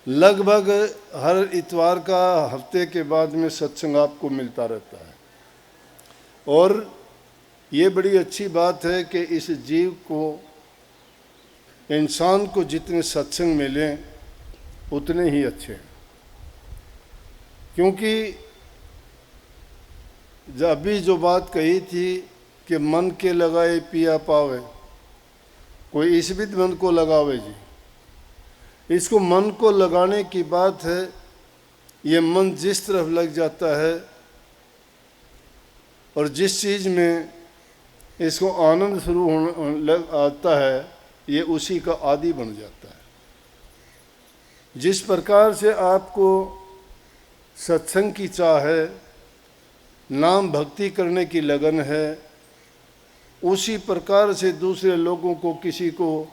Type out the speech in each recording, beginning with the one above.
लगभग हर इतवार का हफ्ते के बाद में सत्संग आपको मिलता रहता है। और ये बड़ी अच्छी बात है कि इस जीव को, इंसान को जितने सत्संग मिलें उतने ही अच्छे हैं। क्योंकि अभी जो बात कही थी कि मन के लगाए पिया पावे, कोई इस विध मन को लगावे जी, इसको मन को लगाने की बात है। ये मन जिस तरफ लग जाता है और जिस चीज़ में इसको आनंद शुरू होने लग आता है, ये उसी का आदी बन जाता है। जिस प्रकार से आपको सत्संग की चाह है, नाम भक्ति करने की लगन है, उसी प्रकार से दूसरे लोगों को, किसी को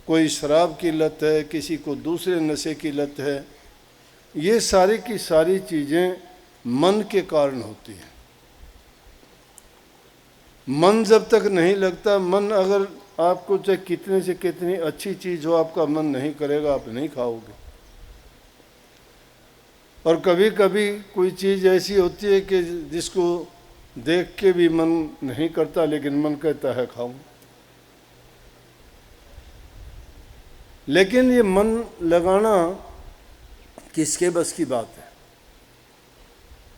कोई शराब की लत है, किसी को दूसरे नशे की लत है, ये सारी की सारी चीज़ें मन के कारण होती हैं। मन जब तक नहीं लगता, मन अगर आपको चाहे कितने से कितनी अच्छी चीज़ हो, आपका मन नहीं करेगा, आप नहीं खाओगे। और कभी कभी कोई चीज़ ऐसी होती है कि जिसको देख के भी मन नहीं करता, लेकिन मन कहता है खाऊं। लेकिन ये मन लगाना किसके बस की बात है?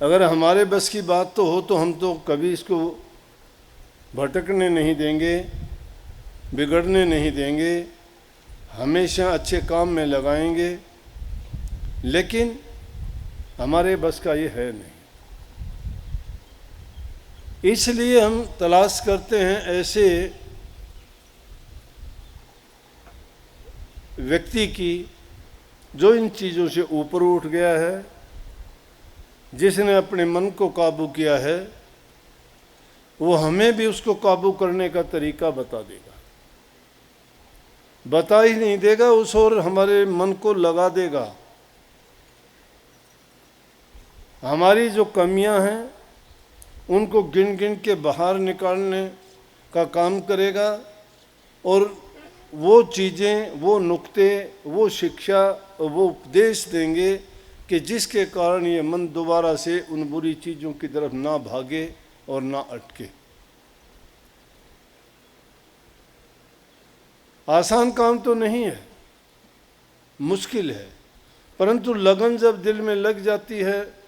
अगर हमारे बस की बात तो हो तो हम तो कभी इसको भटकने नहीं देंगे, बिगड़ने नहीं देंगे, हमेशा अच्छे काम में लगाएंगे। लेकिन हमारे बस का ये है नहीं। इसलिए हम तलाश करते हैं ऐसे व्यक्ति की जो इन चीज़ों से ऊपर उठ गया है, जिसने अपने मन को काबू किया है। वो हमें भी उसको काबू करने का तरीका बता देगा, बता ही नहीं देगा, उस और हमारे मन को लगा देगा। हमारी जो कमियां हैं उनको गिन गिन के बाहर निकालने का काम करेगा। और वो चीज़ें, वो नुक्ते, वो शिक्षा, वो उपदेश देंगे कि जिसके कारण ये मन दोबारा से उन बुरी चीज़ों की तरफ ना भागे और ना अटके। आसान काम तो नहीं है, मुश्किल है, परंतु लगन जब दिल में लग जाती है,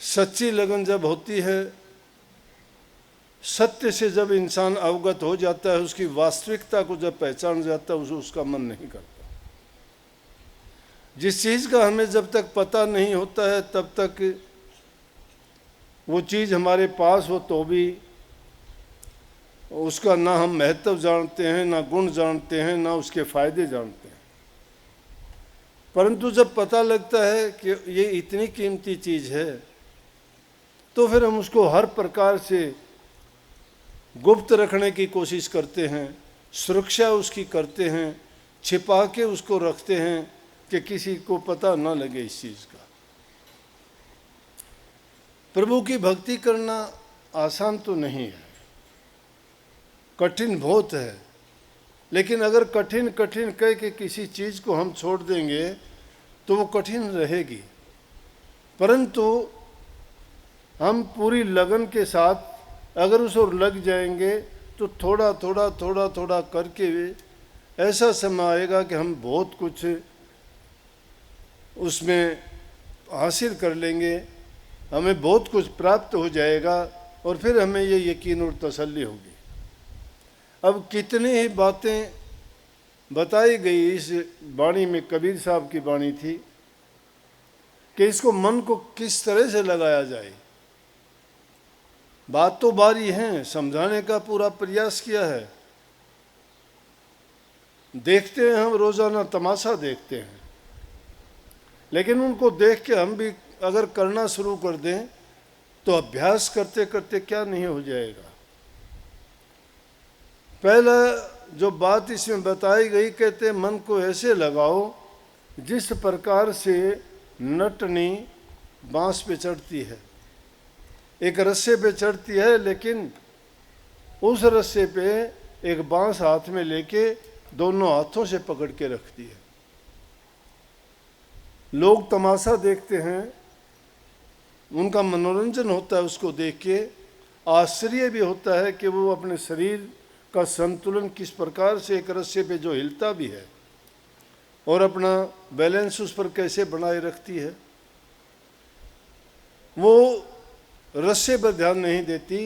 सच्ची लगन जब होती है, सत्य से जब इंसान अवगत हो जाता है, उसकी वास्तविकता को जब पहचान जाता है, उसका मन नहीं करता। जिस चीज़ का हमें जब तक पता नहीं होता है, तब तक वो चीज़ हमारे पास हो तो भी उसका ना हम महत्व जानते हैं, ना गुण जानते हैं, ना उसके फायदे जानते हैं। परंतु जब पता लगता है कि ये इतनी कीमती चीज़ है, तो फिर हम उसको हर प्रकार से गुप्त रखने की कोशिश करते हैं, सुरक्षा उसकी करते हैं, छिपा के उसको रखते हैं कि किसी को पता ना लगे इस चीज़ का। प्रभु की भक्ति करना आसान तो नहीं है, कठिन बहुत है। लेकिन अगर कठिन कठिन कह के किसी चीज़ को हम छोड़ देंगे तो वो कठिन रहेगी। परंतु हम पूरी लगन के साथ अगर उस ओर लग जाएंगे तो थोड़ा थोड़ा थोड़ा थोड़ा करके ऐसा समय आएगा कि हम बहुत कुछ उसमें हासिल कर लेंगे, हमें बहुत कुछ प्राप्त हो जाएगा और फिर हमें ये यकीन और तसल्ली होगी। अब कितनी ही बातें बताई गई इस वाणी में, कबीर साहब की वाणी थी कि इसको मन को किस तरह से लगाया जाए। बात तो बारी है, समझाने का पूरा प्रयास किया है। देखते हैं हम रोज़ाना तमाशा देखते हैं, लेकिन उनको देख के हम भी अगर करना शुरू कर दें तो अभ्यास करते करते क्या नहीं हो जाएगा। पहला जो बात इसमें बताई गई, कहते मन को ऐसे लगाओ जिस प्रकार से नटनी बांस पे चढ़ती है, एक रस्से पे चढ़ती है, लेकिन उस रस्से पे एक बांस हाथ में लेके दोनों हाथों से पकड़ के रखती है। लोग तमाशा देखते हैं, उनका मनोरंजन होता है, उसको देख के आश्चर्य भी होता है कि वो अपने शरीर का संतुलन किस प्रकार से एक रस्से पे जो हिलता भी है और अपना बैलेंस उस पर कैसे बनाए रखती है। वो रस्से पर ध्यान नहीं देती,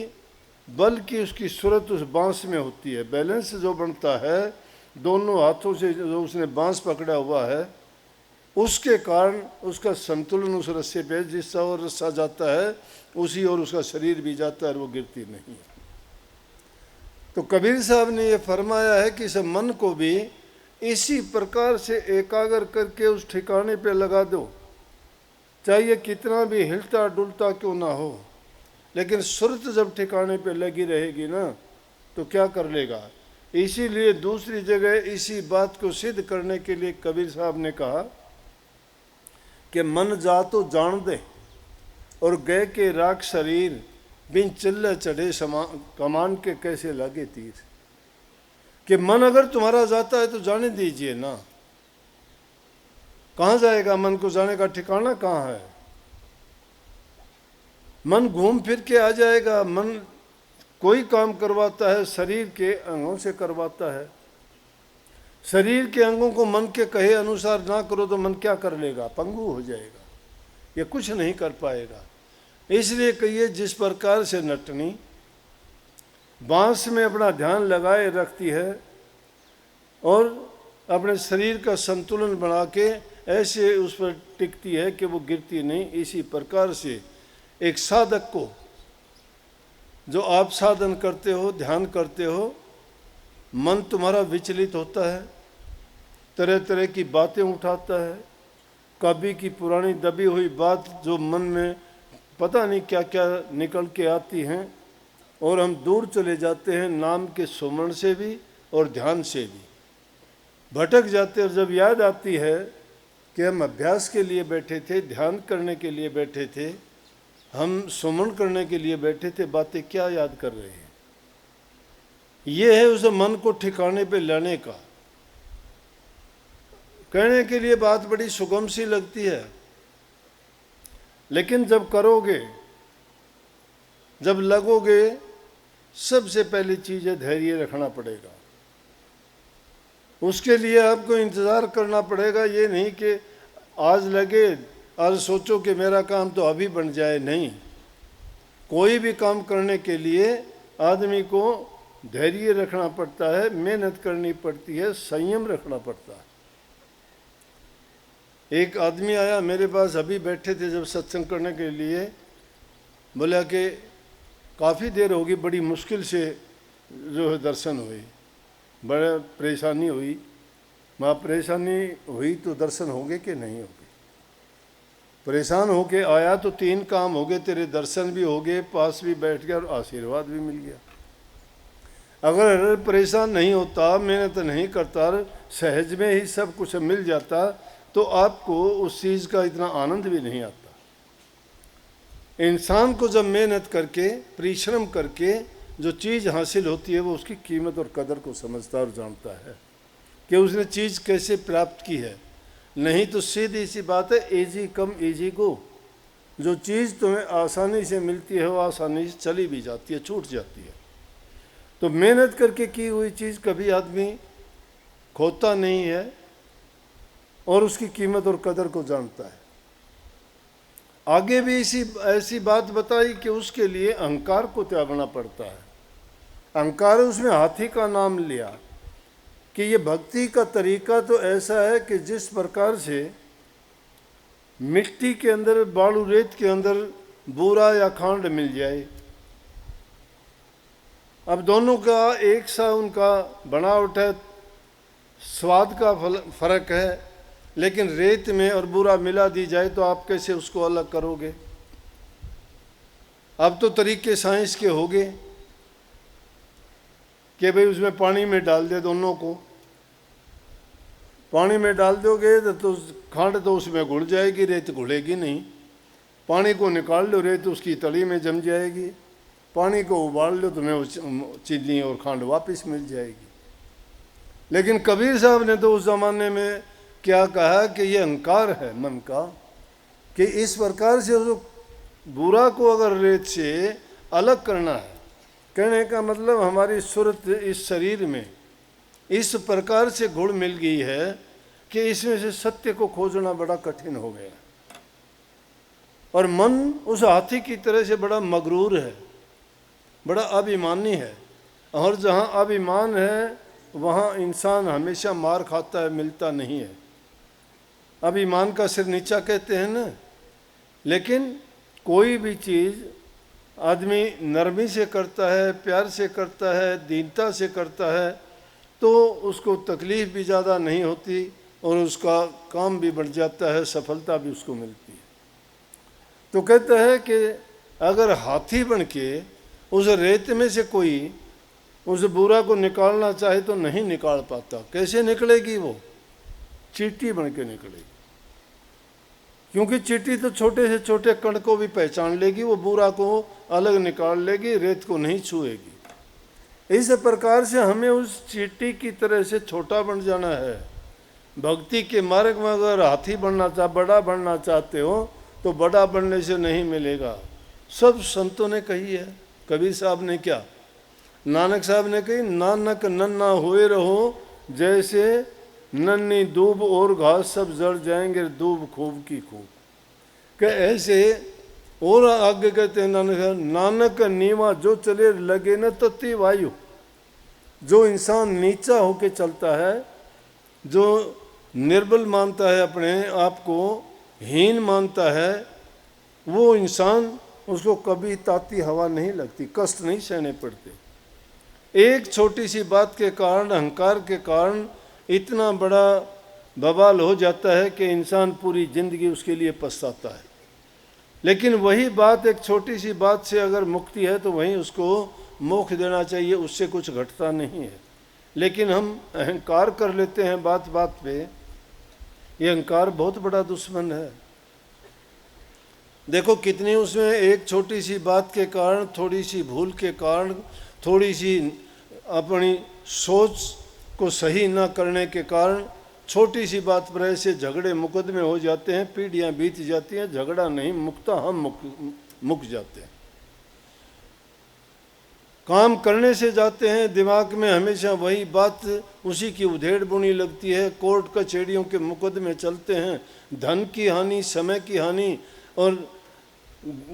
बल्कि उसकी सूरत उस बांस में होती है। बैलेंस जो बनता है दोनों हाथों से, जो उसने बांस पकड़ा हुआ है, उसके कारण उसका संतुलन उस रस्से पे, जिस और रस्सा जाता है उसी और उसका शरीर भी जाता है और वो गिरती नहीं है। तो कबीर साहब ने ये फरमाया है कि इस मन को भी इसी प्रकार से एकाग्र करके उस ठिकाने पे लगा दो, चाहे कितना भी हिलता डुलता क्यों ना हो, लेकिन सुरत जब ठिकाने पे लगी रहेगी ना तो क्या कर लेगा। इसीलिए दूसरी जगह इसी बात को सिद्ध करने के लिए कबीर साहब ने कहा कि मन जा तो जान दे और गए के राख शरीर, बिन चिल्ले चढ़े कमान के कैसे लगे तीर। कि मन अगर तुम्हारा जाता है तो जाने दीजिए ना, कहाँ जाएगा, मन को जाने का ठिकाना कहाँ है। मन घूम फिर के आ जाएगा। मन कोई काम करवाता है शरीर के अंगों से करवाता है। शरीर के अंगों को मन के कहे अनुसार ना करो तो मन क्या कर लेगा, पंगु हो जाएगा, ये कुछ नहीं कर पाएगा। इसलिए कहिए, जिस प्रकार से नटनी बांस में अपना ध्यान लगाए रखती है और अपने शरीर का संतुलन बना के ऐसे उस पर टिकती है कि वो गिरती नहीं, इसी प्रकार से एक साधक को, जो आप साधन करते हो, ध्यान करते हो, मन तुम्हारा विचलित होता है, तरह तरह की बातें उठाता है, कभी की पुरानी दबी हुई बात जो मन में पता नहीं क्या क्या निकल के आती हैं, और हम दूर चले जाते हैं नाम के सुमरण से भी और ध्यान से भी भटक जाते हैं। और जब याद आती है कि हम अभ्यास के लिए बैठे थे, ध्यान करने के लिए बैठे थे, हम सुमरण करने के लिए बैठे थे, बातें क्या याद कर रहे हैं। ये है उस मन को ठिकाने पे लाने का। कहने के लिए बात बड़ी सुगम सी लगती है, लेकिन जब करोगे, जब लगोगे, सबसे पहली चीज है धैर्य रखना पड़ेगा। उसके लिए आपको इंतज़ार करना पड़ेगा। ये नहीं कि आज लगे, आज सोचो कि मेरा काम तो अभी बन जाए, नहीं। कोई भी काम करने के लिए आदमी को धैर्य रखना पड़ता है, मेहनत करनी पड़ती है, संयम रखना पड़ता है। एक आदमी आया मेरे पास, अभी बैठे थे जब सत्संग करने के लिए, बोला कि काफ़ी देर होगी, बड़ी मुश्किल से जो है दर्शन हुए, बड़ा परेशानी हुई। माँ परेशानी हुई तो दर्शन होंगे कि नहीं होंगे। परेशान होके आया तो 3 काम हो गए, तेरे दर्शन भी हो गए, पास भी बैठ गया और आशीर्वाद भी मिल गया। अगर परेशान नहीं होता, मेहनत नहीं करता, सहज में ही सब कुछ मिल जाता, तो आपको उस चीज़ का इतना आनंद भी नहीं आता। इंसान को जब मेहनत करके, परिश्रम करके जो चीज़ हासिल होती है, वो उसकी कीमत और कदर को समझता और जानता है कि उसने चीज़ कैसे प्राप्त की है। नहीं तो सीधी सी बात है, इजी कम इजी गो। जो चीज़ तुम्हें आसानी से मिलती है वो आसानी से चली भी जाती है, छूट जाती है। तो मेहनत करके की हुई चीज़ कभी आदमी खोता नहीं है और उसकी कीमत और कदर को जानता है। आगे भी ऐसी बात बताई कि उसके लिए अहंकार को त्यागना पड़ता है। अहंकार, उसमें हाथी का नाम लिया कि ये भक्ति का तरीका तो ऐसा है कि जिस प्रकार से मिट्टी के अंदर, बालू रेत के अंदर बूरा या खांड मिल जाए, अब दोनों का एक सा उनका बनावट है, स्वाद का फर्क है, लेकिन रेत में और बूरा मिला दी जाए तो आप कैसे उसको अलग करोगे। अब तो तरीके साइंस के हो गए कि भाई उसमें पानी में डाल दे, दोनों को पानी में डाल दोगे तो खांड तो उसमें घुल जाएगी, रेत घुलेगी नहीं। पानी को निकाल लो, रेत उसकी तली में जम जाएगी। पानी को उबाल लो, तुम्हें चीनी और खांड वापस मिल जाएगी। लेकिन कबीर साहब ने तो उस ज़माने में क्या कहा कि ये अहंकार है मन का, कि इस प्रकार से उस बुरा को अगर रेत से अलग करना है, कहने का मतलब हमारी सूरत इस शरीर में इस प्रकार से गुण मिल गई है कि इसमें से सत्य को खोजना बड़ा कठिन हो गया। और मन उस हाथी की तरह से बड़ा मगरूर है, बड़ा अभिमानी है, और जहाँ अभिमान है वहाँ इंसान हमेशा मार खाता है, मिलता नहीं है। अभिमान का सिर नीचा कहते हैं ना। लेकिन कोई भी चीज़ आदमी नरमी से करता है, प्यार से करता है, दीनता से करता है, तो उसको तकलीफ़ भी ज़्यादा नहीं होती और उसका काम भी बढ़ जाता है, सफलता भी उसको मिलती है। तो कहता है कि अगर हाथी बन के उस रेत में से कोई उस बुरा को निकालना चाहे तो नहीं निकाल पाता। कैसे निकलेगी वो? चींटी बन के निकलेगी, क्योंकि चींटी तो छोटे से छोटे कण को भी पहचान लेगी, वो बुरा को अलग निकाल लेगी, रेत को नहीं छुएगी। इस प्रकार से हमें उस चींटी की तरह से छोटा बन जाना है। भक्ति के मार्ग में अगर हाथी बनना बड़ा बनना चाहते हो तो बड़ा बनने से नहीं मिलेगा। सब संतों ने कही है। कबीर साहब ने क्या, नानक साहब ने कही, नानक नन्ना हुए रहो जैसे नन्ही दूब और घास, सब जड़ जाएंगे दूब खूब की खूब। कि ऐसे। और आगे कहते हैं नानक साहब, नानक नीवा जो चले लगे न तत्ती वायु। जो इंसान नीचा होके चलता है, जो निर्बल मानता है, अपने आप को हीन मानता है, वो इंसान, उसको कभी ताती हवा नहीं लगती, कष्ट नहीं सहने पड़ते। एक छोटी सी बात के कारण, अहंकार के कारण इतना बड़ा बवाल हो जाता है कि इंसान पूरी जिंदगी उसके लिए पछताता है। लेकिन वही बात, एक छोटी सी बात से अगर मुक्ति है तो वहीं उसको मोक्ष देना चाहिए, उससे कुछ घटता नहीं है। लेकिन हम अहंकार कर लेते हैं बात बात पे। ये अहंकार बहुत बड़ा दुश्मन है। देखो कितनी उसमें एक छोटी सी बात के कारण, थोड़ी सी भूल के कारण, थोड़ी सी अपनी सोच को सही न करने के कारण छोटी सी बात पर ऐसे झगड़े मुकदमे हो जाते हैं, पीढ़ियां बीत जाती हैं, झगड़ा नहीं मुकता, हम मुक जाते हैं। काम करने से जाते हैं, दिमाग में हमेशा वही बात, उसी की उधेड़ बुनी लगती है, कोर्ट कचहरियों के मुकदमे चलते हैं, धन की हानि, समय की हानि और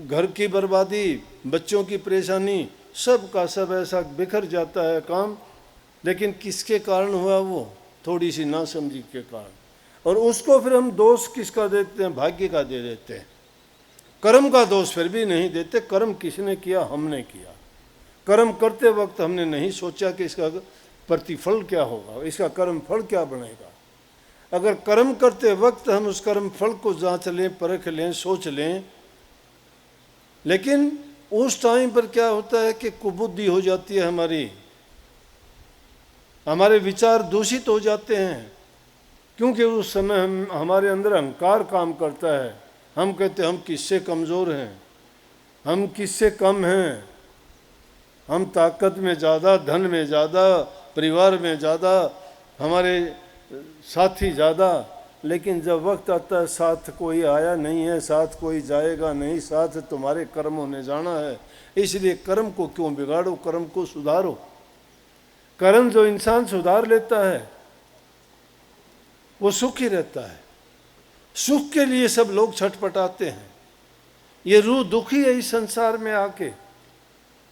घर की बर्बादी, बच्चों की परेशानी, सब का सब ऐसा बिखर जाता है काम। लेकिन किसके कारण हुआ? वो थोड़ी सी नासमझी के कारण। और उसको फिर हम दोष किसका देते हैं? भाग्य का दे देते हैं। कर्म का दोष फिर भी नहीं देते। कर्म किसने किया? हमने किया। कर्म करते वक्त हमने नहीं सोचा कि इसका प्रतिफल क्या होगा, इसका कर्म फल क्या बनेगा। अगर कर्म करते वक्त हम उस कर्म फल को जांच लें, परख लें, सोच लें, लेकिन उस टाइम पर क्या होता है कि कुबुद्धि हो जाती है हमारे विचार दूषित हो जाते हैं, क्योंकि उस समय हमारे अंदर अहंकार काम करता है। हम कहते हैं हम किससे कमज़ोर हैं, हम किससे कम हैं, हम ताकत में ज़्यादा, धन में ज़्यादा, परिवार में ज़्यादा, हमारे साथी ज़्यादा। लेकिन जब वक्त आता है, साथ कोई आया नहीं है, साथ कोई जाएगा नहीं, साथ तुम्हारे कर्मों ने जाना है। इसलिए कर्म को क्यों बिगाड़ो, कर्म को सुधारो। कर्म जो इंसान सुधार लेता है वो सुखी रहता है। सुख के लिए सब लोग छटपटाते हैं। ये रूह दुखी है इस संसार में आके,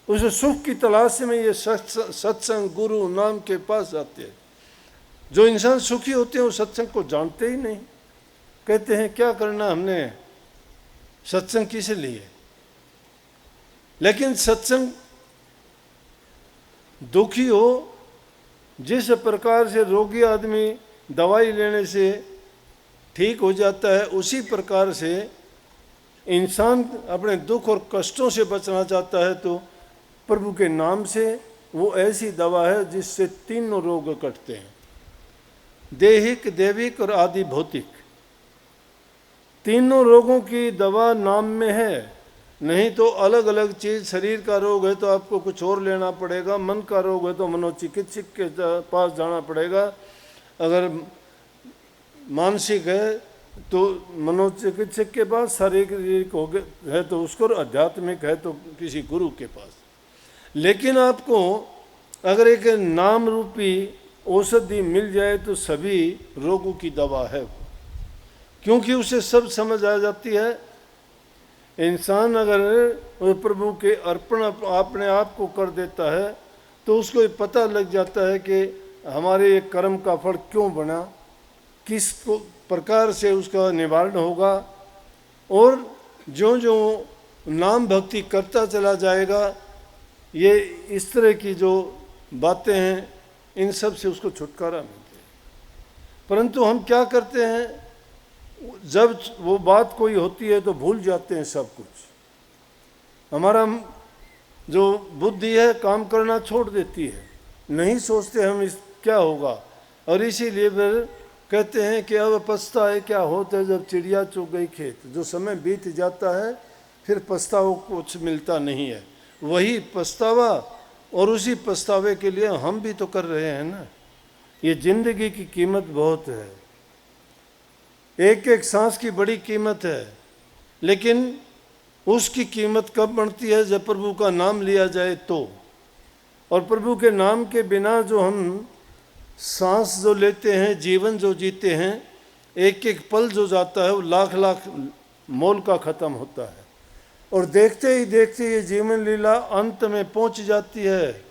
उस सुख की तलाश में ये सत्संग गुरु नाम के पास जाते हैं। जो इंसान सुखी होते हैं वो सत्संग को जानते ही नहीं, कहते हैं क्या करना हमने, सत्संग किस लिए। लेकिन सत्संग दुखी हो, जिस प्रकार से रोगी आदमी दवाई लेने से ठीक हो जाता है, उसी प्रकार से इंसान अपने दुख और कष्टों से बचना चाहता है तो प्रभु के नाम से वो ऐसी दवा है जिससे तीनों रोग कटते हैं, देहिक, देविक और आदि भौतिक। तीनों रोगों की दवा नाम में है। नहीं तो अलग अलग चीज़, शरीर का रोग है तो आपको कुछ और लेना पड़ेगा, मन का रोग है तो मनोचिकित्सक के पास जाना पड़ेगा, अगर मानसिक है तो मनोचिकित्सक के पास, शारीरिक हो गए है तो उसको, आध्यात्मिक है तो किसी गुरु के पास। लेकिन आपको अगर एक नाम रूपी औषधि मिल जाए तो सभी रोगों की दवा है वो, क्योंकि उसे सब समझ आ जाती है। इंसान अगर प्रभु के अर्पण अपने आप को कर देता है तो उसको ये पता लग जाता है कि हमारे ये कर्म का फल क्यों बना, किस प्रकार से उसका निवारण होगा। और जो जो नाम भक्ति करता चला जाएगा, ये इस तरह की जो बातें हैं इन सब से उसको छुटकारा मिलता है। परंतु हम क्या करते हैं, जब वो बात कोई होती है तो भूल जाते हैं सब कुछ। हमारा जो बुद्धि है काम करना छोड़ देती है, नहीं सोचते हम इस क्या होगा। और इसीलिए फिर कहते हैं कि अब पछताए क्या होता है जब चिड़िया चुग गई खेत। जो समय बीत जाता है फिर पछतावा कुछ मिलता नहीं है, वही पछतावा। और उसी पछतावे के लिए हम भी तो कर रहे हैं ना। ये जिंदगी की कीमत बहुत है, एक एक सांस की बड़ी कीमत है। लेकिन उसकी कीमत कब बढ़ती है, जब प्रभु का नाम लिया जाए तो। और प्रभु के नाम के बिना जो हम सांस जो लेते हैं, जीवन जो जीते हैं, एक एक पल जो जाता है वो लाख लाख मोल का ख़त्म होता है। और देखते ही देखते ये जीवन लीला अंत में पहुंच जाती है।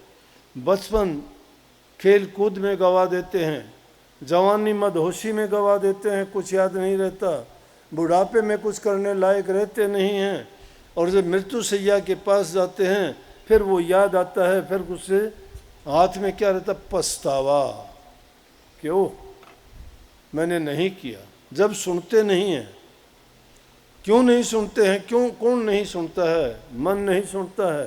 बचपन खेल कूद में गवा देते हैं, जवानी मदहोशी में गवा देते हैं, कुछ याद नहीं रहता। बुढ़ापे में कुछ करने लायक रहते नहीं हैं। और जब मृत्यु सैया के पास जाते हैं फिर वो याद आता है, फिर उससे हाथ में क्या रहता, पछतावा, क्यों मैंने नहीं किया। जब सुनते नहीं हैं, क्यों नहीं सुनते हैं, क्यों, कौन नहीं सुनता है, मन नहीं सुनता है।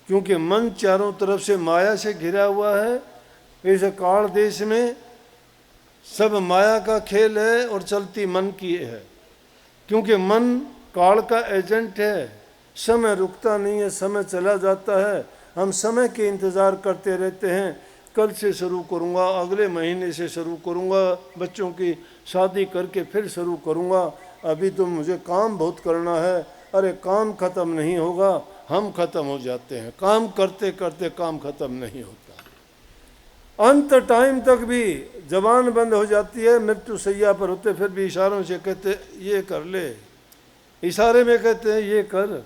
क्योंकि मन चारों तरफ से माया से घिरा हुआ है। इस काल देश में सब माया का खेल है और चलती मन की है। क्योंकि मन काल का एजेंट है, समय रुकता नहीं है, समय चला जाता है। हम समय के इंतज़ार करते रहते हैं, कल से शुरू करूँगा, अगले महीने से शुरू करूँगा, बच्चों की शादी करके फिर शुरू करूँगा, अभी तो मुझे काम बहुत करना है। अरे काम ख़त्म नहीं होगा, हम ख़त्म हो जाते हैं। काम करते करते काम ख़त्म नहीं होता। अंत टाइम तक भी जबान बंद हो जाती है, मृत्यु सैया पर होते फिर भी इशारों से कहते ये कर ले, इशारे में कहते हैं ये कर।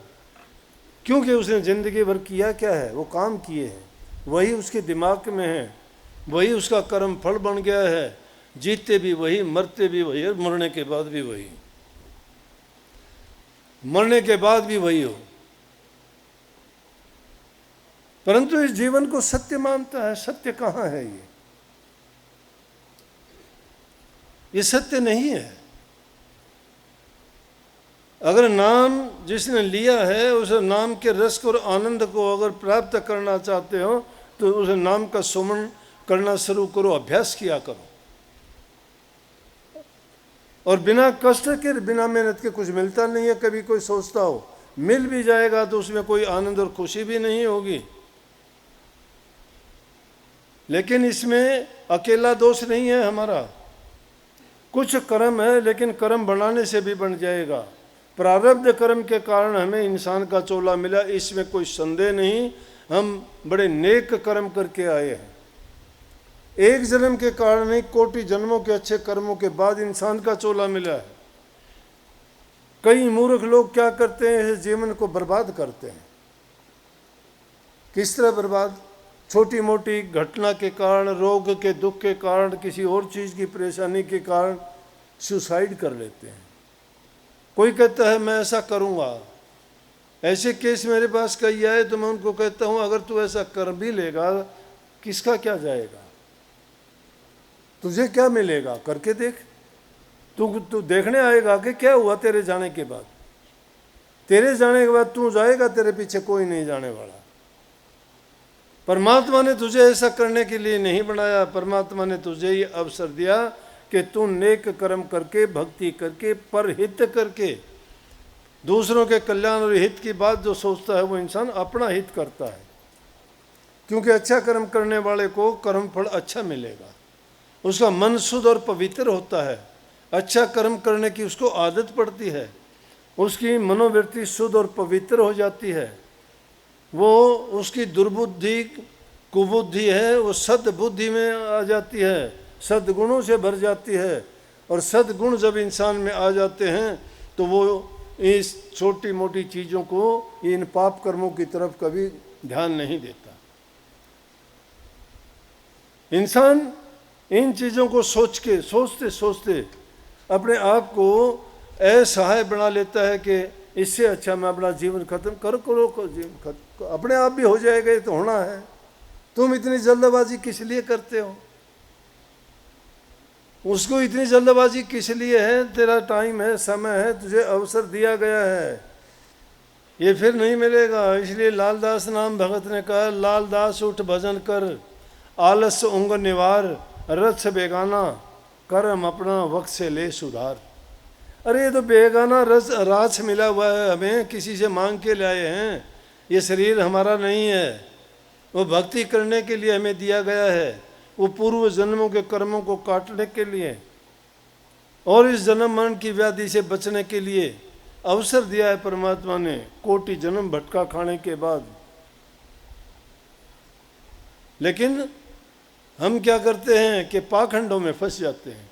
क्योंकि उसने ज़िंदगी भर किया क्या है, वो काम किए हैं, वही उसके दिमाग में है, वही उसका कर्म फल बन गया है। जीते भी वही, मरते भी वही, और मरने के बाद भी वही, मरने के बाद भी वही हो। परंतु इस जीवन को सत्य मानता है। सत्य कहाँ है, ये सत्य नहीं है। अगर नाम जिसने लिया है उस नाम के रस और आनंद को अगर प्राप्त करना चाहते हो तो उस नाम का सुमन करना शुरू करो, अभ्यास किया करो। और बिना कष्ट के, बिना मेहनत के कुछ मिलता नहीं है। कभी कोई सोचता हो मिल भी जाएगा तो उसमें कोई आनंद और खुशी भी नहीं होगी। लेकिन इसमें अकेला दोष नहीं है हमारा, कुछ कर्म है, लेकिन कर्म बनाने से भी बन जाएगा। प्रारब्ध कर्म के कारण हमें इंसान का चोला मिला, इसमें कोई संदेह नहीं। हम बड़े नेक कर्म करके आए हैं। एक जन्म के कारण नहीं, कोटि जन्मों के अच्छे कर्मों के बाद इंसान का चोला मिला है। कई मूर्ख लोग क्या करते हैं, इस जीवन को बर्बाद करते हैं। किस तरह बर्बाद, छोटी मोटी घटना के कारण, रोग के दुख के कारण, किसी और चीज़ की परेशानी के कारण सुसाइड कर लेते हैं। कोई कहता है मैं ऐसा करूँगा, ऐसे केस मेरे पास कई आए तो मैं उनको कहता हूँ अगर तू ऐसा कर भी लेगा किसका क्या जाएगा, तुझे क्या मिलेगा, करके देख। तू देखने आएगा कि क्या हुआ तेरे जाने के बाद। तेरे जाने के बाद तू जाएगा, तेरे पीछे कोई नहीं जाने वाला। परमात्मा ने तुझे ऐसा करने के लिए नहीं बनाया। परमात्मा ने तुझे ये अवसर दिया कि तू नेक कर्म करके, भक्ति करके, परहित करके, दूसरों के कल्याण और हित की बात जो सोचता है वो इंसान अपना हित करता है। क्योंकि अच्छा कर्म करने वाले को कर्म फल अच्छा मिलेगा, उसका मन शुद्ध और पवित्र होता है। अच्छा कर्म करने की उसको आदत पड़ती है, उसकी मनोवृत्ति शुद्ध और पवित्र हो जाती है, वो उसकी दुर्बुद्धि कुबुद्धि है वो सद्बुद्धि में आ जाती है, सद्गुणों से भर जाती है। और सद्गुण जब इंसान में आ जाते हैं तो वो इस छोटी मोटी चीज़ों को, इन पाप कर्मों की तरफ कभी ध्यान नहीं देता। इंसान इन चीज़ों को सोचते सोचते अपने आप को असहाय बना लेता है कि इससे अच्छा मैं अपना जीवन खत्म करो, अपने आप भी हो जाएगा, ये तो होना है, तुम इतनी जल्दबाजी किस लिए करते हो, उसको इतनी जल्दबाजी किस लिए है, तेरा टाइम है, समय है, तुझे अवसर दिया गया है, ये फिर नहीं मिलेगा। इसलिए लालदास नाम भगत ने कहा, लालदास उठ भजन कर, आलस उंग निवार, रथ बेगाना कर्म अपना वक्त से ले सुधार। अरे ये तो बेगाना राज मिला हुआ है, हमें किसी से मांग के लाए हैं, ये शरीर हमारा नहीं है, वो भक्ति करने के लिए हमें दिया गया है, वो पूर्व जन्मों के कर्मों को काटने के लिए और इस जन्म मरण की व्याधि से बचने के लिए अवसर दिया है परमात्मा ने, कोटि जन्म भटका खाने के बाद। लेकिन हम क्या करते हैं कि पाखंडों में फंस जाते हैं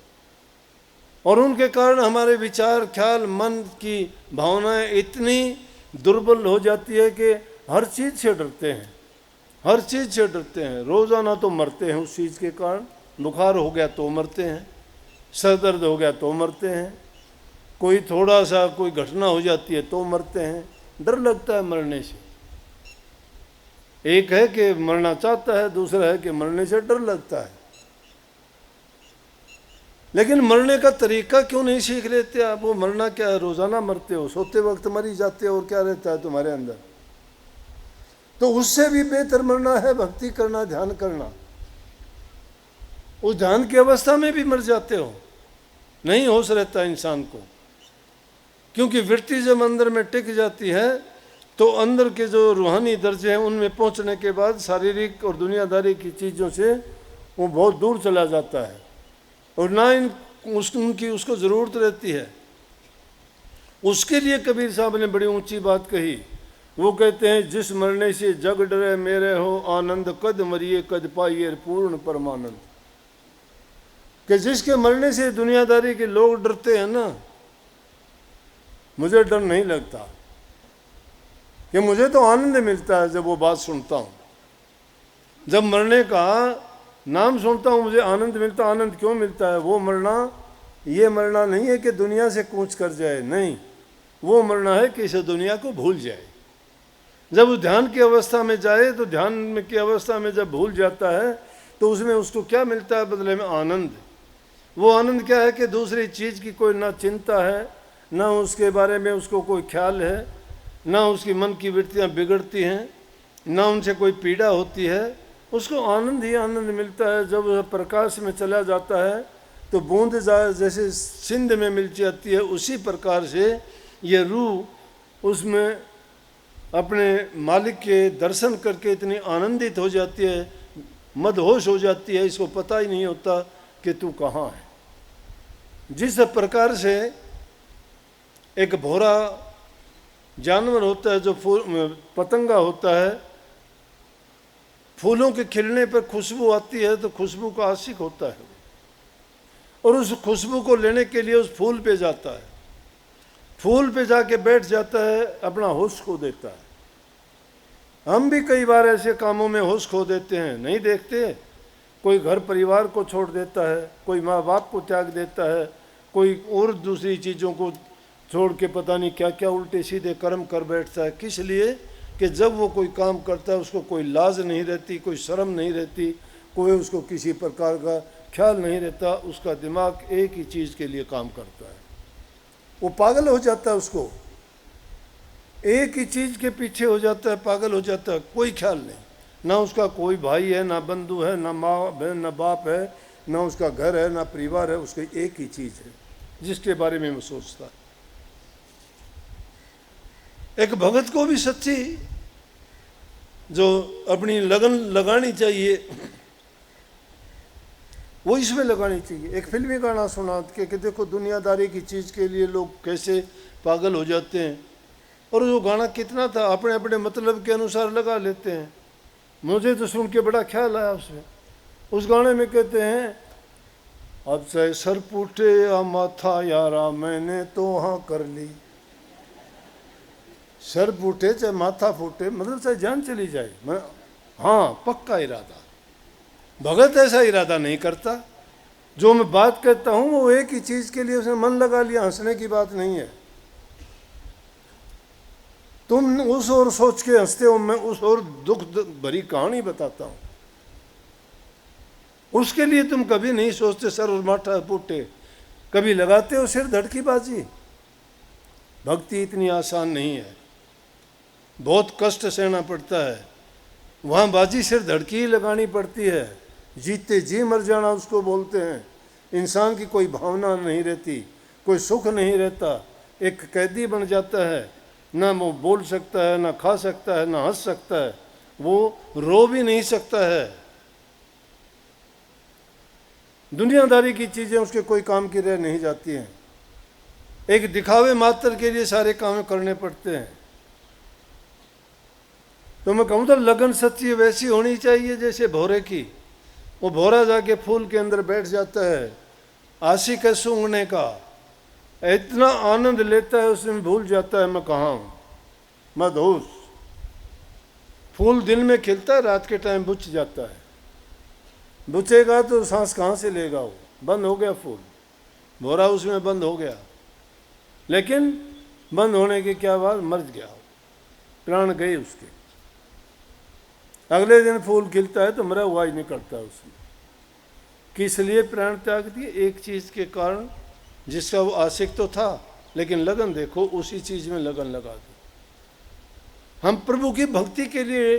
और उनके कारण हमारे विचार, ख्याल, मन की भावनाएं इतनी दुर्बल हो जाती है कि हर चीज़ से डरते हैं, हर चीज़ से डरते हैं। रोज़ाना तो मरते हैं उस चीज़ के कारण, बुखार हो गया तो मरते हैं, सर दर्द हो गया तो मरते हैं, कोई थोड़ा सा कोई घटना हो जाती है तो मरते हैं। डर लगता है मरने से। एक है कि मरना चाहता है, दूसरा है कि मरने से डर लगता है। लेकिन मरने का तरीका क्यों नहीं सीख लेते आप? वो मरना क्या है, रोज़ाना मरते हो, सोते वक्त मर ही जाते हो, और क्या रहता है तुम्हारे अंदर? तो उससे भी बेहतर मरना है भक्ति करना, ध्यान करना। उस ध्यान की अवस्था में भी मर जाते हो, नहीं होश रहता इंसान को, क्योंकि वृत्ति जब अंदर में टिक जाती है तो अंदर के जो रूहानी दर्जे हैं उनमें पहुंचने के बाद शारीरिक और दुनियादारी की चीज़ों से वो बहुत दूर चला जाता है और ना उनकी उसको ज़रूरत रहती है। उसके लिए कबीर साहब ने बड़ी ऊंची बात कही। वो कहते हैं, जिस मरने से जग डरे मेरे हो आनंद, कद मरिए कद पाइए पूर्ण परमानंद। कि जिसके मरने से दुनियादारी के लोग डरते हैं ना, मुझे डर नहीं लगता, कि मुझे तो आनंद मिलता है जब वो बात सुनता हूँ। जब मरने का नाम सुनता हूँ मुझे आनंद मिलता। आनंद क्यों मिलता है? वो मरना, ये मरना नहीं है कि दुनिया से कूच कर जाए, नहीं, वो मरना है कि इस दुनिया को भूल जाए। जब वो ध्यान की अवस्था में जाए तो ध्यान की अवस्था में जब भूल जाता है तो उसमें उसको क्या मिलता है बदले में? आनंद। वो आनंद क्या है कि दूसरी चीज़ की कोई ना चिंता है, ना उसके बारे में उसको कोई ख्याल है, ना उसकी मन की वृत्तियाँ बिगड़ती हैं, ना उनसे कोई पीड़ा होती है। उसको आनंद ही आनंद मिलता है। जब प्रकाश में चला जाता है तो बूंद जैसे सिंध में मिल जाती है, उसी प्रकार से ये रूह उसमें अपने मालिक के दर्शन करके इतनी आनंदित हो जाती है, मदहोश हो जाती है, इसको पता ही नहीं होता कि तू कहाँ है। जिस प्रकार से एक भौरा जानवर होता है, जो पतंगा होता है, फूलों के खिलने पर खुशबू आती है तो खुशबू का आशिक होता है और उस खुशबू को लेने के लिए उस फूल पे जाता है, फूल पे जाके बैठ जाता है, अपना होश खो देता है। हम भी कई बार ऐसे कामों में होश खो देते हैं, नहीं देखते। कोई घर परिवार को छोड़ देता है, कोई माँ बाप को त्याग देता है, कोई और दूसरी चीज़ों को छोड़ के पता नहीं क्या क्या उल्टे सीधे कर्म कर बैठता है। किस लिए? कि जब वो कोई काम करता है उसको कोई लाज नहीं रहती, कोई शर्म नहीं रहती, कोई उसको किसी प्रकार का ख्याल नहीं रहता। उसका दिमाग एक ही चीज़ के लिए काम करता है, वो पागल हो जाता है, उसको एक ही चीज़ के पीछे हो जाता है, पागल हो जाता है, कोई ख्याल नहीं। ना उसका कोई भाई है, ना बंधु है, ना माँ बहन, ना बाप है, ना उसका घर है, ना परिवार है, उसकी एक ही चीज़ है जिसके बारे में वो सोचता है। एक भगत को भी सच्ची जो अपनी लगन लगानी चाहिए, वो इसमें लगानी चाहिए। एक फिल्मी गाना सुना कि देखो दुनियादारी की चीज़ के लिए लोग कैसे पागल हो जाते हैं, और वो गाना कितना था, अपने अपने मतलब के अनुसार लगा लेते हैं। मुझे तो सुन के बड़ा ख्याल आया उसमें। उस गाने में कहते हैं, अब चाहे सर फूटे या माथा यारा मैंने तो हाँ कर ली। सर फूटे चाहे माथा फूटे, मतलब चाहे जान चली जाए, मैं हाँ पक्का इरादा। भगत ऐसा इरादा नहीं करता। जो मैं बात कहता हूँ वो एक ही चीज़ के लिए उसने मन लगा लिया, हंसने की बात नहीं है। तुम उस ओर सोच के हंसते हो, मैं उस ओर दुख भरी कहानी बताता हूँ। उसके लिए तुम कभी नहीं सोचते सर और माथा फूटे, कभी लगाते हो सिर धड़की बाजी। भक्ति इतनी आसान नहीं है, बहुत कष्ट सहना पड़ता है। वहाँ बाजी सिर धड़की ही लगानी पड़ती है। जीते जी मर जाना उसको बोलते हैं। इंसान की कोई भावना नहीं रहती, कोई सुख नहीं रहता, एक कैदी बन जाता है। ना वो बोल सकता है, ना खा सकता है, ना हंस सकता है, वो रो भी नहीं सकता है। दुनियादारी की चीज़ें उसके कोई काम की रह नहीं जाती हैं। एक दिखावे मात्र के लिए सारे काम करने पड़ते हैं। तो मैं कहूँ तो लगन सच्ची वैसी होनी चाहिए जैसे भौरे की। वो भौरा जाके फूल के अंदर बैठ जाता है, आशिक है सूंघने का, इतना आनंद लेता है उसमें भूल जाता है मैं कहाँ हूँ। मदहोश फूल दिन में खिलता है, रात के टाइम बुझ जाता है। बुझेगा तो सांस कहाँ से लेगा, वो बंद हो गया फूल, भौरा उसमें बंद हो गया। लेकिन बंद होने के क्या बाद मर गया, प्राण गए उसके। अगले दिन फूल खिलता है तो मरा हुआ ही निकलता है उसमें। किस लिए प्राण त्याग दिए? एक चीज़ के कारण जिसका वो आशिक तो था, लेकिन लगन देखो उसी चीज़ में लगन लगा दी। हम प्रभु की भक्ति के लिए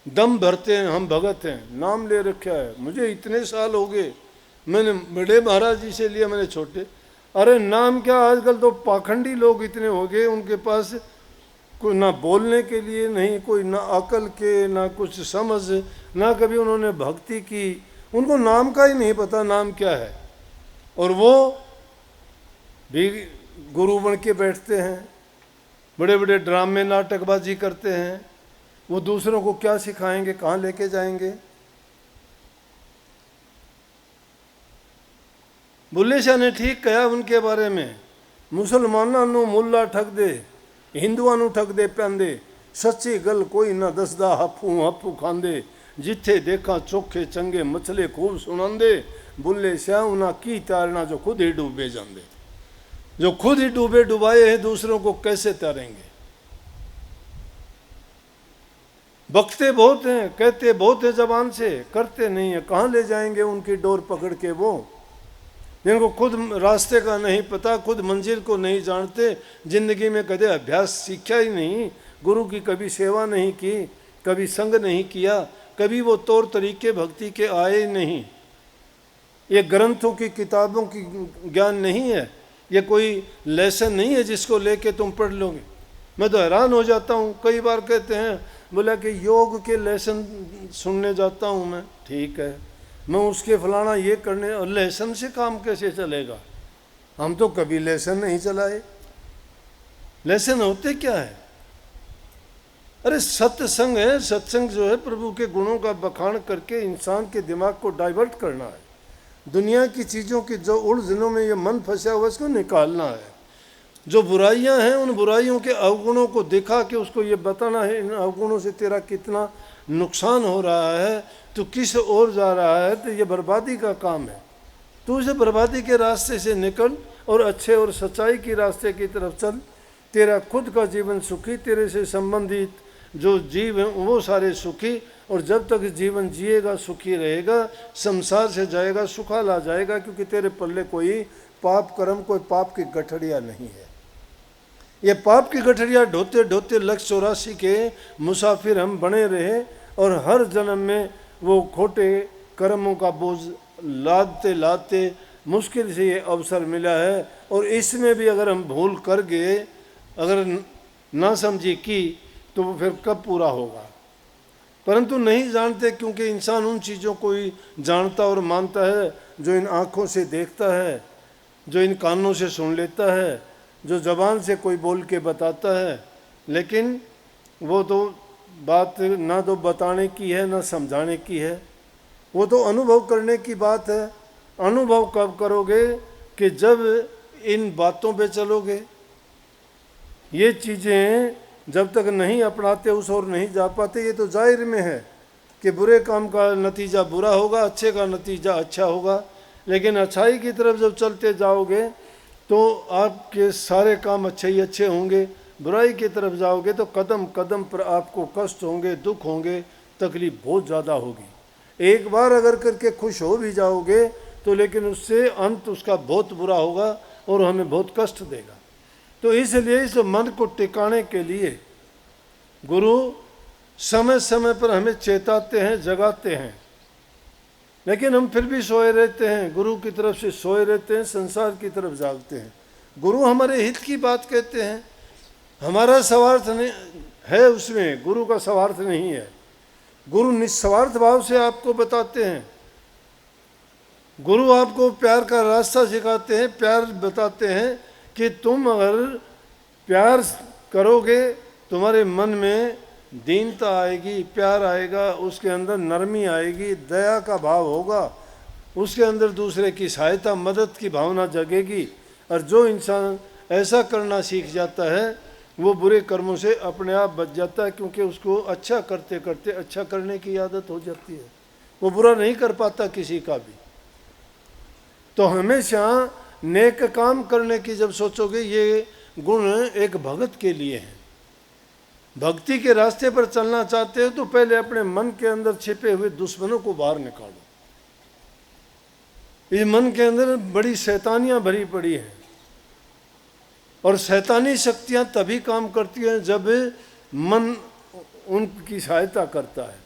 दम भरते हैं, हम भगत हैं, नाम ले रखा है। मुझे इतने साल हो गए, मैंने बड़े महाराज जी से लिया, मैंने छोटे। अरे नाम क्या, आजकल तो पाखंडी लोग इतने हो गए, उनके पास कोई ना बोलने के लिए नहीं, कोई ना अकल के, ना कुछ समझ, ना कभी उन्होंने भक्ति की, उनको नाम का ही नहीं पता नाम क्या है। और वो भी गुरु बन के बैठते हैं, बड़े बड़े ड्रामे नाटकबाजी करते हैं। वो दूसरों को क्या सिखाएंगे, कहाँ लेके जाएंगे? बुल्ले शाह ने ठीक कहा उनके बारे में, मुसलमाना नू मुल्ला ठग दे, हिंदुआ नू ठग दे पैंदे, सच्ची गल कोई ना दसदा हफू हफू खांदे, जिथे देखा चोखे चंगे मछले खूब सुनांदे, बुल्ले शाह उन्हें की तारना जो खुद ही डूबे जांदे। जो खुद ही डूबे डुबाए हैं दूसरों को कैसे तारेंगे? बकते बहुत हैं, कहते बहुत है जबान से, करते नहीं है। कहाँ ले जाएंगे उनकी डोर पकड़ के वो, जिनको खुद रास्ते का नहीं पता, खुद मंजिल को नहीं जानते, जिंदगी में कदे अभ्यास सीखा ही नहीं, गुरु की कभी सेवा नहीं की, कभी संग नहीं किया, कभी वो तौर तरीके भक्ति के आए ही नहीं। ये ग्रंथों की किताबों की ज्ञान नहीं है, ये कोई लेसन नहीं है जिसको लेके तुम पढ़ लोगे। मैं तो हैरान हो जाता हूँ, कई बार कहते हैं बोला कि योग के लेसन सुनने जाता हूँ मैं, ठीक है, मैं उसके फलाना ये करने, और लेसन से काम कैसे चलेगा? हम तो कभी लेसन नहीं चलाए। लेसन होते क्या है? अरे सत्संग है, सत्संग जो है प्रभु के गुणों का बखान करके इंसान के दिमाग को डाइवर्ट करना है। दुनिया की चीज़ों की जो उलझनों में ये मन फंसा हुआ है इसको निकालना है। जो बुराइयां हैं उन बुराइयों के अवगुणों को दिखा के उसको ये बताना है इन अवगुणों से तेरा कितना नुकसान हो रहा है, तो किस ओर जा रहा है, तो ये बर्बादी का काम है। तो उसे बर्बादी के रास्ते से निकल और अच्छे और सच्चाई के रास्ते की तरफ चल। तेरा खुद का जीवन सुखी, तेरे से संबंधित जो जीव हैं वो सारे सुखी, और जब तक जीवन जिएगा सुखी रहेगा, संसार से जाएगा सुखा ला जाएगा, क्योंकि तेरे पल्ले कोई पाप कर्म, कोई पाप की गठरिया नहीं है। ये पाप की गठरिया ढोते ढोते लक्ष्य 84 के मुसाफिर हम बने रहे, और हर जन्म में वो खोटे कर्मों का बोझ लादते लादते मुश्किल से ये अवसर मिला है। और इसमें भी अगर हम भूल कर गए, अगर ना समझी की, तो वो फिर कब पूरा होगा? परंतु नहीं जानते, क्योंकि इंसान उन चीज़ों को ही जानता और मानता है जो इन आँखों से देखता है, जो इन कानों से सुन लेता है, जो ज़बान से कोई बोल के बताता है। लेकिन वो तो बात ना तो बताने की है ना समझाने की है, वो तो अनुभव करने की बात है। अनुभव कब करोगे? कि जब इन बातों पे चलोगे। ये चीज़ें जब तक नहीं अपनाते उस ओर नहीं जा पाते। ये तो जाहिर में है कि बुरे काम का नतीजा बुरा होगा, अच्छे का नतीजा अच्छा होगा। लेकिन अच्छाई की तरफ जब चलते जाओगे तो आपके सारे काम अच्छे ही अच्छे होंगे। बुराई की तरफ जाओगे तो कदम कदम पर आपको कष्ट होंगे, दुख होंगे, तकलीफ बहुत ज़्यादा होगी। एक बार अगर करके खुश हो भी जाओगे तो लेकिन उससे अंत उसका बहुत बुरा होगा और हमें बहुत कष्ट देगा। तो इसलिए इस मन को टिकाने के लिए गुरु समय समय पर हमें चेताते हैं, जगाते हैं, लेकिन हम फिर भी सोए रहते हैं। गुरु की तरफ से सोए रहते हैं, संसार की तरफ जागते हैं। गुरु हमारे हित की बात कहते हैं, हमारा स्वार्थ नहीं है उसमें, गुरु का स्वार्थ नहीं है। गुरु निस्वार्थ भाव से आपको बताते हैं। गुरु आपको प्यार का रास्ता सिखाते हैं, प्यार बताते हैं कि तुम अगर प्यार करोगे तुम्हारे मन में दीनता आएगी, प्यार आएगा, उसके अंदर नरमी आएगी, दया का भाव होगा, उसके अंदर दूसरे की सहायता मदद की भावना जगेगी। और जो इंसान ऐसा करना सीख जाता है वो बुरे कर्मों से अपने आप बच जाता है, क्योंकि उसको अच्छा करते करते अच्छा करने की आदत हो जाती है। वो बुरा नहीं कर पाता किसी का भी। तो हमेशा नेक काम करने की जब सोचोगे, ये गुण एक भगत के लिए है। भक्ति के रास्ते पर चलना चाहते हो तो पहले अपने मन के अंदर छिपे हुए दुश्मनों को बाहर निकालो। इस मन के अंदर बड़ी शैतानियां भरी पड़ी हैं, और शैतानी शक्तियां तभी काम करती हैं जब मन उनकी सहायता करता है,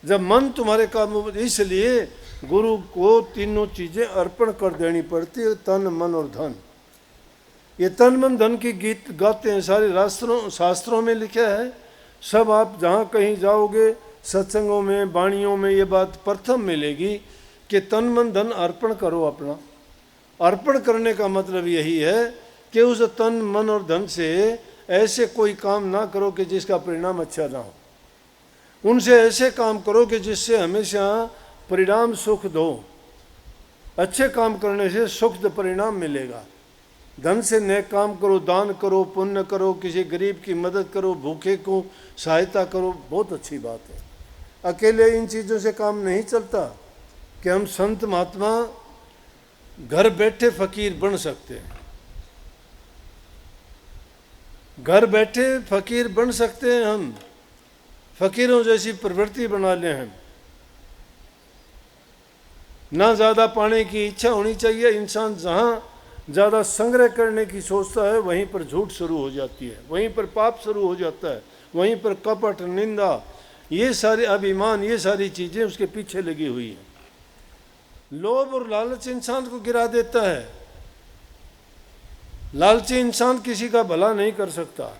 जब मन तुम्हारे काम। इसलिए गुरु को तीनों चीज़ें अर्पण कर देनी पड़ती है, तन मन और धन। ये तन मन धन की गीत गाते हैं, सारे शास्त्रों में लिखा है। सब आप जहाँ कहीं जाओगे, सत्संगों में, वाणियों में ये बात प्रथम मिलेगी कि तन मन धन अर्पण करो अपना। अर्पण करने का मतलब यही है कि उस तन मन और धन से ऐसे कोई काम ना करो कि जिसका परिणाम अच्छा ना हो। उनसे ऐसे काम करो कि जिससे हमेशा परिणाम सुख दो। अच्छे काम करने से सुखद परिणाम मिलेगा। धन से नेक काम करो, दान करो, पुण्य करो, किसी गरीब की मदद करो, भूखे को सहायता करो, बहुत अच्छी बात है। अकेले इन चीज़ों से काम नहीं चलता कि हम संत महात्मा घर बैठे फकीर बन सकते हैं। घर बैठे फकीर बन सकते हैं हम, फकीरों जैसी प्रवृत्ति बना लें हम। ना ज़्यादा पाने की इच्छा होनी चाहिए। इंसान जहाँ ज़्यादा संग्रह करने की सोचता है वहीं पर झूठ शुरू हो जाती है, वहीं पर पाप शुरू हो जाता है, वहीं पर कपट, निंदा, ये सारे अभिमान, ये सारी चीज़ें उसके पीछे लगी हुई हैं। लोभ और लालच इंसान को गिरा देता है। लालची इंसान किसी का भला नहीं कर सकता।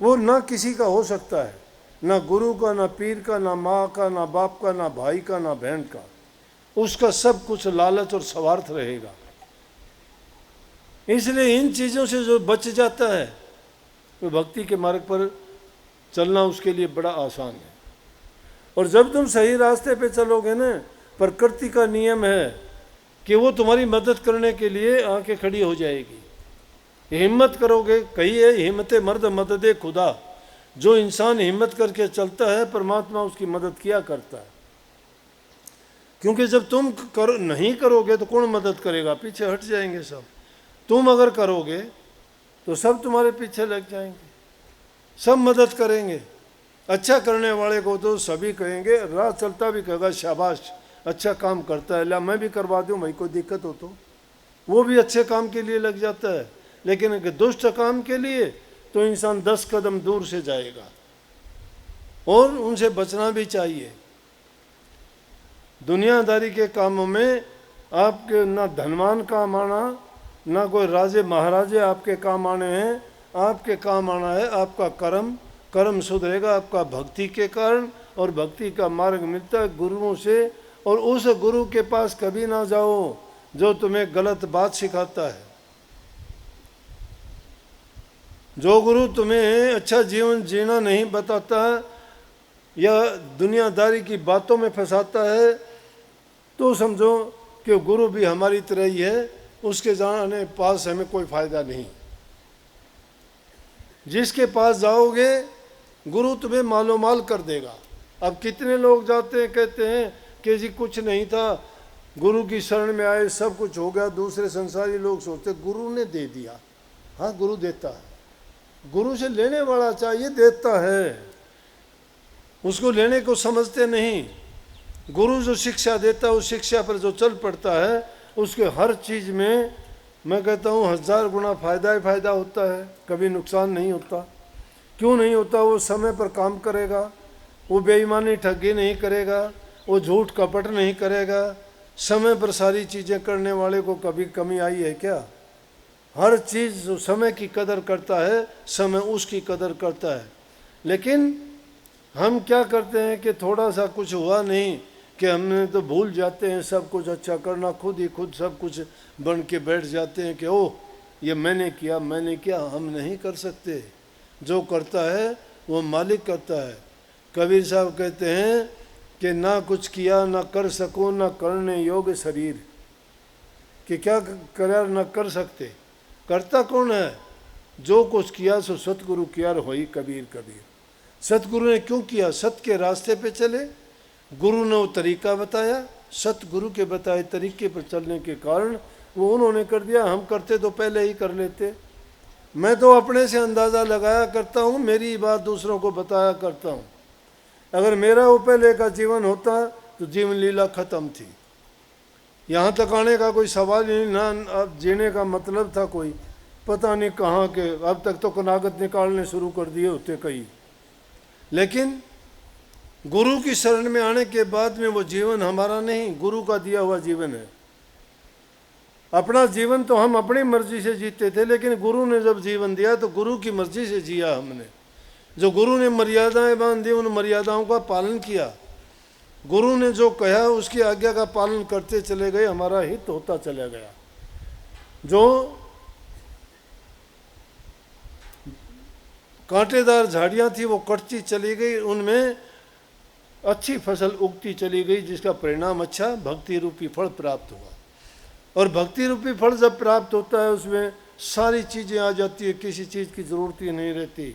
वो ना किसी का हो सकता है, ना गुरु का, ना पीर का, ना माँ का, ना बाप का, ना भाई का, ना बहन का। उसका सब कुछ लालच और स्वार्थ रहेगा। इसलिए इन चीज़ों से जो बच जाता है तो भक्ति के मार्ग पर चलना उसके लिए बड़ा आसान है। और जब तुम सही रास्ते पे चलोगे ना, प्रकृति का नियम है कि वो तुम्हारी मदद करने के लिए आके खड़ी हो जाएगी। हिम्मत करोगे, कही है हिम्मत मर्द मदद खुदा। जो इंसान हिम्मत करके चलता है परमात्मा उसकी मदद किया करता है। क्योंकि जब तुम नहीं करोगे तो कौन मदद करेगा? पीछे हट जाएंगे सब। तुम अगर करोगे तो सब तुम्हारे पीछे लग जाएंगे, सब मदद करेंगे। अच्छा करने वाले को तो सभी कहेंगे, राह चलता भी कहेगा शाबाश, अच्छा काम करता है, ला मैं भी करवा दूँ, भाई कोई दिक्कत हो तो। वो भी अच्छे काम के लिए लग जाता है। लेकिन अगर दुष्ट काम के लिए तो इंसान 10 कदम दूर से जाएगा, और उनसे बचना भी चाहिए। दुनियादारी के कामों में आपके ना धनवान काम आना, ना कोई राजे महाराजे आपके काम आने हैं। आपके काम आना है आपका कर्म। कर्म सुधरेगा आपका भक्ति के कारण, और भक्ति का मार्ग मिलता है गुरुओं से। और उस गुरु के पास कभी ना जाओ जो तुम्हें गलत बात सिखाता है। जो गुरु तुम्हें अच्छा जीवन जीना नहीं बताता या दुनियादारी की बातों में फंसाता है, तो समझो कि गुरु भी हमारी तरह ही है, उसके जाने पास हमें कोई फायदा नहीं। जिसके पास जाओगे गुरु तुम्हें मालो माल कर देगा। अब कितने लोग जाते हैं, कहते हैं कि जी कुछ नहीं था, गुरु की शरण में आए सब कुछ हो गया। दूसरे संसारी लोग सोचते गुरु ने दे दिया। हाँ, गुरु देता है, गुरु से लेने वाला चाहिए, देता है, उसको लेने को समझते नहीं। गुरु जो शिक्षा देता है उस शिक्षा पर जो चल पड़ता है उसके हर चीज़ में मैं कहता हूँ 1000 गुना फायदा ही फायदा होता है, कभी नुकसान नहीं होता। क्यों नहीं होता? वो समय पर काम करेगा, वो बेईमानी ठगी नहीं करेगा, वो झूठ कपट नहीं करेगा। समय पर सारी चीज़ें करने वाले को कभी कमी आई है क्या? हर चीज़ जो समय की कदर करता है, समय उसकी कदर करता है। लेकिन हम क्या करते हैं कि थोड़ा सा कुछ हुआ नहीं कि हमने तो भूल जाते हैं सब कुछ अच्छा करना, खुद ही खुद सब कुछ बन के बैठ जाते हैं कि ओह ये मैंने किया मैंने किया। हम नहीं कर सकते, जो करता है वो मालिक करता है। कबीर साहब कहते हैं कि ना कुछ किया ना कर सको ना करने योग्य शरीर, कि क्या करा ना कर सकते, करता कौन है? जो कुछ किया सो सतगुरु किया होई कबीर कबीर। सतगुरु ने क्यों किया? सत के रास्ते पे चले, गुरु ने वो तरीका बताया, सतगुरु के बताए तरीके पर चलने के कारण वो उन्होंने कर दिया। हम करते तो पहले ही कर लेते। मैं तो अपने से अंदाज़ा लगाया करता हूँ, मेरी बात दूसरों को बताया करता हूँ। अगर मेरा वो पहले का जीवन होता तो जीवन लीला खत्म थी, यहाँ तक आने का कोई सवाल ही नहीं। ना अब जीने का मतलब था कोई पता नहीं कहाँ के, अब तक तो कनागत निकालने शुरू कर दिए होते कई। लेकिन गुरु की शरण में आने के बाद में वो जीवन हमारा नहीं, गुरु का दिया हुआ जीवन है। अपना जीवन तो हम अपनी मर्जी से जीते थे, लेकिन गुरु ने जब जीवन दिया तो गुरु की मर्जी से जिया हमने। जो गुरु ने मर्यादाएं बांध दी उन मर्यादाओं का पालन किया। गुरु ने जो कहा उसकी आज्ञा का पालन करते चले गए, हमारा हित होता चला गया। जो कांटेदार झाड़ियाँ थी वो कटती चली गई, उनमें अच्छी फसल उगती चली गई, जिसका परिणाम अच्छा भक्ति रूपी फल प्राप्त हुआ। और भक्ति रूपी फल जब प्राप्त होता है उसमें सारी चीज़ें आ जाती है, किसी चीज़ की ज़रूरत ही नहीं रहती।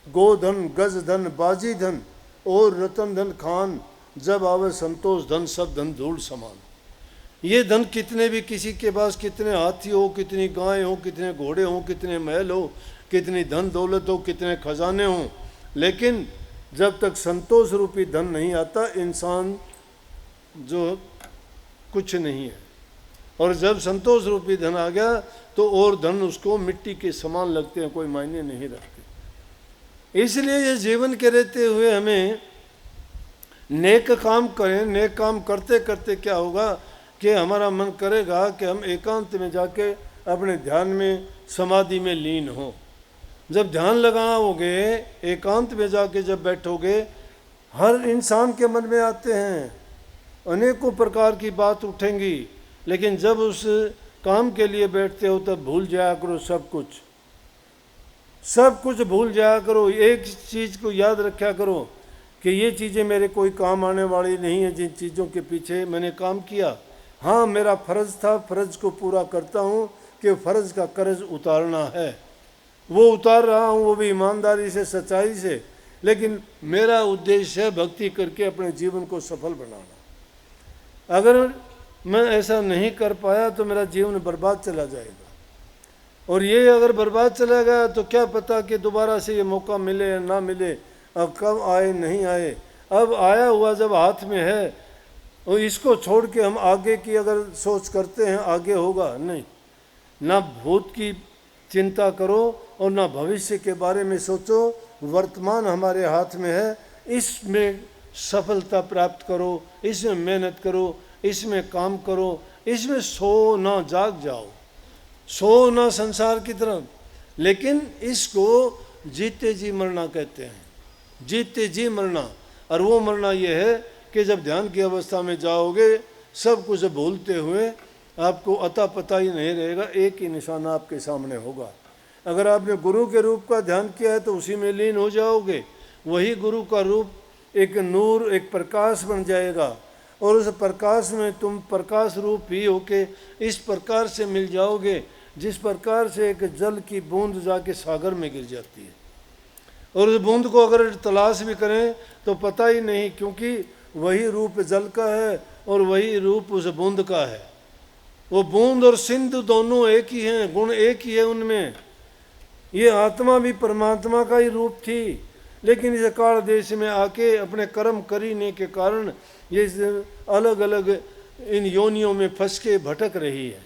गोधन गज धन बाजी धन और रतन धन खान, जब आवे संतोष धन सब धन धूल समान। ये धन कितने भी किसी के पास, कितने हाथी हो, कितनी गाय हो, कितने घोड़े हो, कितने महल हो, कितनी धन दौलत हो, कितने खजाने हों, लेकिन जब तक संतोष रूपी धन नहीं आता इंसान जो कुछ नहीं है। और जब संतोष रूपी धन आ गया तो और धन उसको मिट्टी के समान लगते हैं, कोई मायने नहीं रखते। इसलिए ये जीवन के रहते हुए हमें नेक काम करें। नेक काम करते करते क्या होगा कि हमारा मन करेगा कि हम एकांत में जाके अपने ध्यान में समाधि में लीन हों। जब ध्यान लगाओगे, एकांत में जाके जब बैठोगे, हर इंसान के मन में आते हैं, अनेकों प्रकार की बात उठेंगी, लेकिन जब उस काम के लिए बैठते हो तब भूल जाया करो सब कुछ, सब कुछ भूल जाया करो। एक चीज़ को याद रखा करो कि ये चीज़ें मेरे कोई काम आने वाली नहीं है, जिन चीज़ों के पीछे मैंने काम किया। हाँ, मेरा फ़र्ज़ था, फ़र्ज़ को पूरा करता हूँ कि फ़र्ज़ का कर्ज उतारना है, वो उतार रहा हूँ, वो भी ईमानदारी से, सच्चाई से। लेकिन मेरा उद्देश्य है भक्ति करके अपने जीवन को सफल बनाना। अगर मैं ऐसा नहीं कर पाया तो मेरा जीवन बर्बाद चला जाएगा। और ये अगर बर्बाद चला गया तो क्या पता कि दोबारा से ये मौका मिले या ना मिले, अब कब आए नहीं आए। अब आया हुआ जब हाथ में है और इसको छोड़ के हम आगे की अगर सोच करते हैं, आगे होगा नहीं। ना भूत की चिंता करो और ना भविष्य के बारे में सोचो, वर्तमान हमारे हाथ में है, इसमें सफलता प्राप्त करो, इसमें मेहनत करो, इसमें काम करो, इसमें सो ना जाग जाओ, सो ना संसार की तरफ। लेकिन इसको जीते जी मरना कहते हैं, जीते जी मरना। और वो मरना ये है कि जब ध्यान की अवस्था में जाओगे सब कुछ भूलते हुए आपको अता पता ही नहीं रहेगा, एक ही निशाना आपके सामने होगा। अगर आपने गुरु के रूप का ध्यान किया है तो उसी में लीन हो जाओगे, वही गुरु का रूप एक नूर, एक प्रकाश बन जाएगा और उस प्रकाश में तुम प्रकाश रूप ही होके इस प्रकार से मिल जाओगे जिस प्रकार से एक जल की बूंद जाके सागर में गिर जाती है। और उस बूंद को अगर तलाश भी करें तो पता ही नहीं, क्योंकि वही रूप जल का है और वही रूप उस बूंद का है। वो बूंद और सिंधु दोनों एक ही हैं, गुण एक ही है उनमें। ये आत्मा भी परमात्मा का ही रूप थी, लेकिन इस काल देश में आके अपने कर्म करीने के कारण ये अलग अलग इन योनियों में फंस के भटक रही है।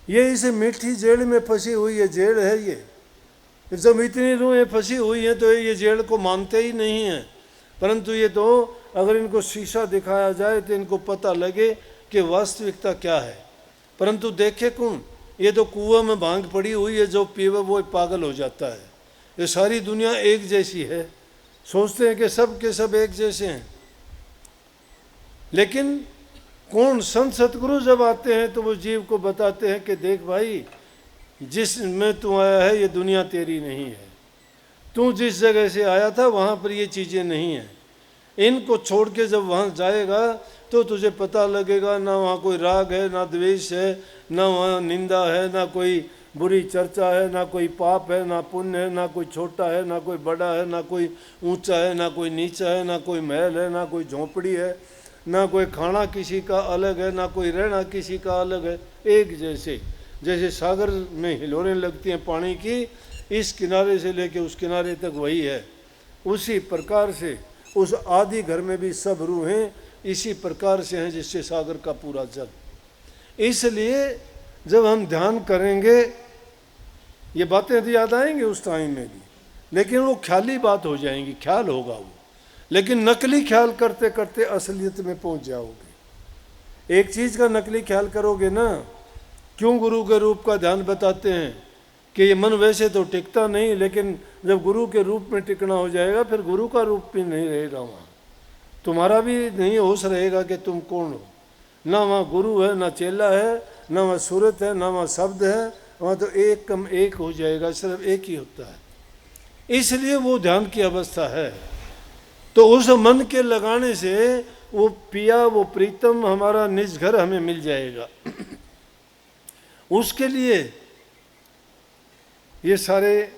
ये इस मीठी जेल में फंसी हुई है, जेल है ये। जब इतनी रूहें फंसी हुई हैं तो ये जेल को मानते ही नहीं हैं, परंतु ये तो अगर इनको शीशा दिखाया जाए तो इनको पता लगे कि वास्तविकता क्या है। परंतु देखे कौन? ये तो कुआं में भांग पड़ी हुई है, जो पीवे वो पागल हो जाता है। ये सारी दुनिया एक जैसी है, सोचते हैं कि सब के सब एक जैसे हैं, लेकिन कौन? संत सतगुरु जब आते हैं तो वो जीव को बताते हैं कि देख भाई, जिसमें तू आया है ये दुनिया तेरी नहीं है, तू जिस जगह से आया था वहाँ पर ये चीज़ें नहीं हैं। इनको छोड़ के जब वहाँ जाएगा तो तुझे पता लगेगा ना वहाँ कोई राग है, ना द्वेष है, ना वहाँ निंदा है, ना कोई बुरी चर्चा है, ना कोई पाप है, ना पुण्य है, ना कोई छोटा है, ना कोई बड़ा है, ना कोई ऊंचा है, ना कोई नीचा है, ना कोई महल है, ना कोई झोंपड़ी है, ना कोई खाना किसी का अलग है, ना कोई रहना किसी का अलग है। एक जैसे, जैसे सागर में हिलोरें लगती हैं पानी की, इस किनारे से लेके उस किनारे तक वही है। उसी प्रकार से उस आदि घर में भी सब रूहें इसी प्रकार से हैं जिससे सागर का पूरा जल। इसलिए जब हम ध्यान करेंगे ये बातें तो याद आएंगी उस टाइम में भी, लेकिन वो ख्याली बात हो जाएंगी, ख्याल होगा वो, लेकिन नकली ख्याल करते करते असलियत में पहुंच जाओगे। एक चीज़ का नकली ख्याल करोगे ना, क्यों गुरु के रूप का ध्यान बताते हैं कि ये मन वैसे तो टिकता नहीं, लेकिन जब गुरु के रूप में टिकना हो जाएगा फिर गुरु का रूप भी नहीं रहेगा, वहाँ तुम्हारा भी नहीं होश रहेगा कि तुम कौन हो। ना वहाँ गुरु है, ना चेला है, ना वहाँ सूरत है, ना वहाँ शब्द है, वहाँ तो एक कम एक हो जाएगा, सिर्फ एक ही होता है। इसलिए वो ध्यान की अवस्था है। तो उस मन के लगाने से वो पिया, वो प्रीतम हमारा निज घर हमें मिल जाएगा। उसके लिए ये सारे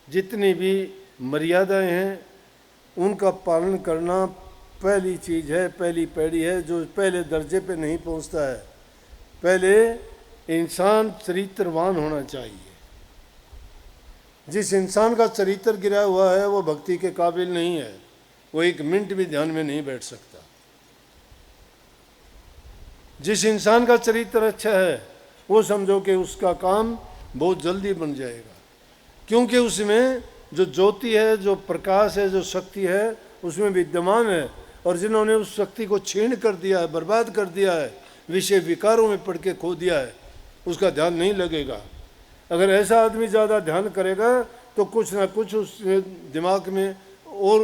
जितनी भी मर्यादाएं हैं उनका पालन करना पहली चीज़ है, पहली पैड़ी है, जो पहले दर्जे पे नहीं पहुंचता है। पहले इंसान चरित्रवान होना चाहिए। जिस इंसान का चरित्र गिरा हुआ है वो भक्ति के काबिल नहीं है, वो एक मिनट भी ध्यान में नहीं बैठ सकता। जिस इंसान का चरित्र अच्छा है वो समझो कि उसका काम बहुत जल्दी बन जाएगा, क्योंकि उसमें जो ज्योति है, जो प्रकाश है, जो शक्ति है उसमें विद्यमान है। और जिन्होंने उस शक्ति को छीन कर दिया है, बर्बाद कर दिया है, विषय विकारों में पड़ के खो दिया है, उसका ध्यान नहीं लगेगा। अगर ऐसा आदमी ज़्यादा ध्यान करेगा तो कुछ ना कुछ उस दिमाग में और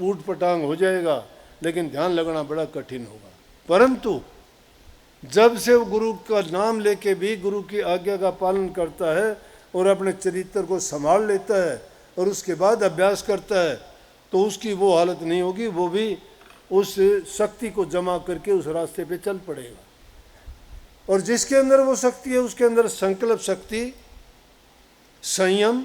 ऊट पटांग हो जाएगा, लेकिन ध्यान लगना बड़ा कठिन होगा। परंतु जब से वो गुरु का नाम लेके भी गुरु की आज्ञा का पालन करता है और अपने चरित्र को संभाल लेता है और उसके बाद अभ्यास करता है, तो उसकी वो हालत नहीं होगी, वो भी उस शक्ति को जमा करके उस रास्ते पे चल पड़ेगा। और जिसके अंदर वो शक्ति है उसके अंदर संकल्प शक्ति, संयम,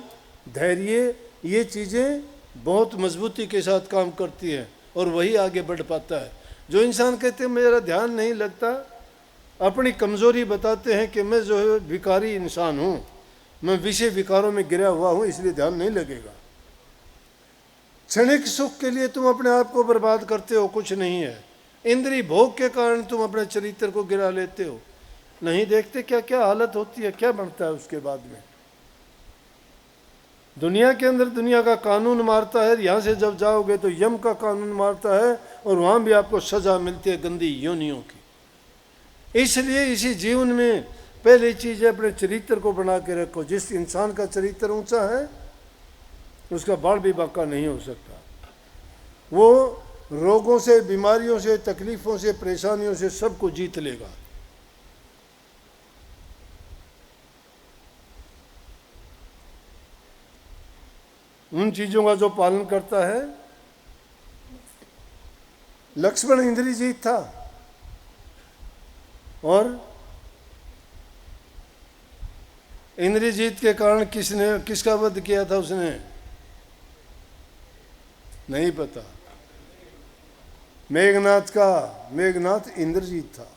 धैर्य, ये चीज़ें बहुत मजबूती के साथ काम करती हैं और वही आगे बढ़ पाता है। जो इंसान कहते हैं मेरा ध्यान नहीं लगता, अपनी कमज़ोरी बताते हैं कि मैं जो है विकारी इंसान हूँ, मैं विषय विकारों में गिरा हुआ हूँ, इसलिए ध्यान नहीं लगेगा। क्षणिक सुख के लिए तुम अपने आप को बर्बाद करते हो, कुछ नहीं है। इंद्रिय भोग के कारण तुम अपने चरित्र को गिरा लेते हो। नहीं देखते क्या क्या हालत होती है, क्या बनता है उसके बाद में। दुनिया के अंदर दुनिया का कानून मारता है, यहाँ से जब जाओगे तो यम का कानून मारता है और वहाँ भी आपको सजा मिलती है गंदी योनियों की। इसलिए इसी जीवन में पहली चीज़ है अपने चरित्र को बना के रखो। जिस इंसान का चरित्र ऊंचा है उसका बाल भी बांका नहीं हो सकता। वो रोगों से, बीमारियों से, तकलीफ़ों से, परेशानियों से सबको जीत लेगा। उन चीज़ों का जो पालन करता है। लक्ष्मण इंद्रजीत था और इंद्रजीत के कारण किसका वध किया था उसने, नहीं पता। मेघनाथ इंद्रजीत था।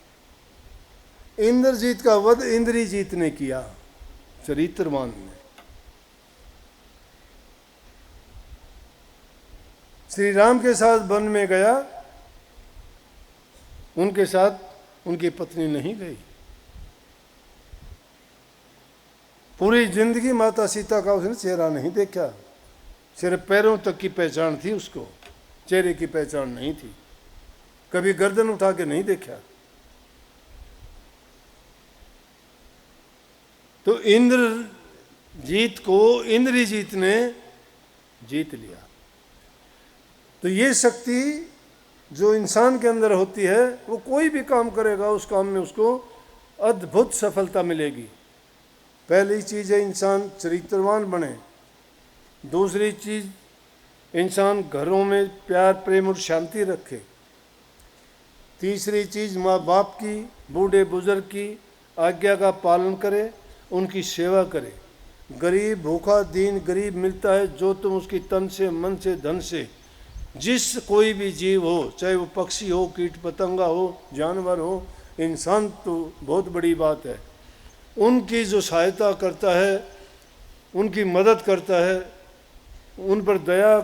इंद्रजीत का वध इंद्रजीत ने किया, चरित्रवान ने। श्री राम के साथ वन में गया, उनके साथ उनकी पत्नी नहीं गई। पूरी जिंदगी माता सीता का उसने चेहरा नहीं देखा, सिर्फ पैरों तक की पहचान थी उसको, चेहरे की पहचान नहीं थी। कभी गर्दन उठा के नहीं देखा। तो इंद्रजीत को इंद्रजीत ने जीत लिया। तो ये शक्ति जो इंसान के अंदर होती है, वो कोई भी काम करेगा उस काम में उसको अद्भुत सफलता मिलेगी। पहली चीज़ है इंसान चरित्रवान बने। दूसरी चीज़, इंसान घरों में प्यार, प्रेम और शांति रखे। तीसरी चीज़, माँ बाप की, बूढ़े बुजुर्ग की आज्ञा का पालन करे, उनकी सेवा करे। गरीब, भूखा, दीन गरीब मिलता है जो तुम उसकी तन से, मन से, धन से, जिस कोई भी जीव हो, चाहे वो पक्षी हो, कीट पतंगा हो, जानवर हो, इंसान तो बहुत बड़ी बात है। उनकी जो सहायता करता है, उनकी मदद करता है, उन पर दया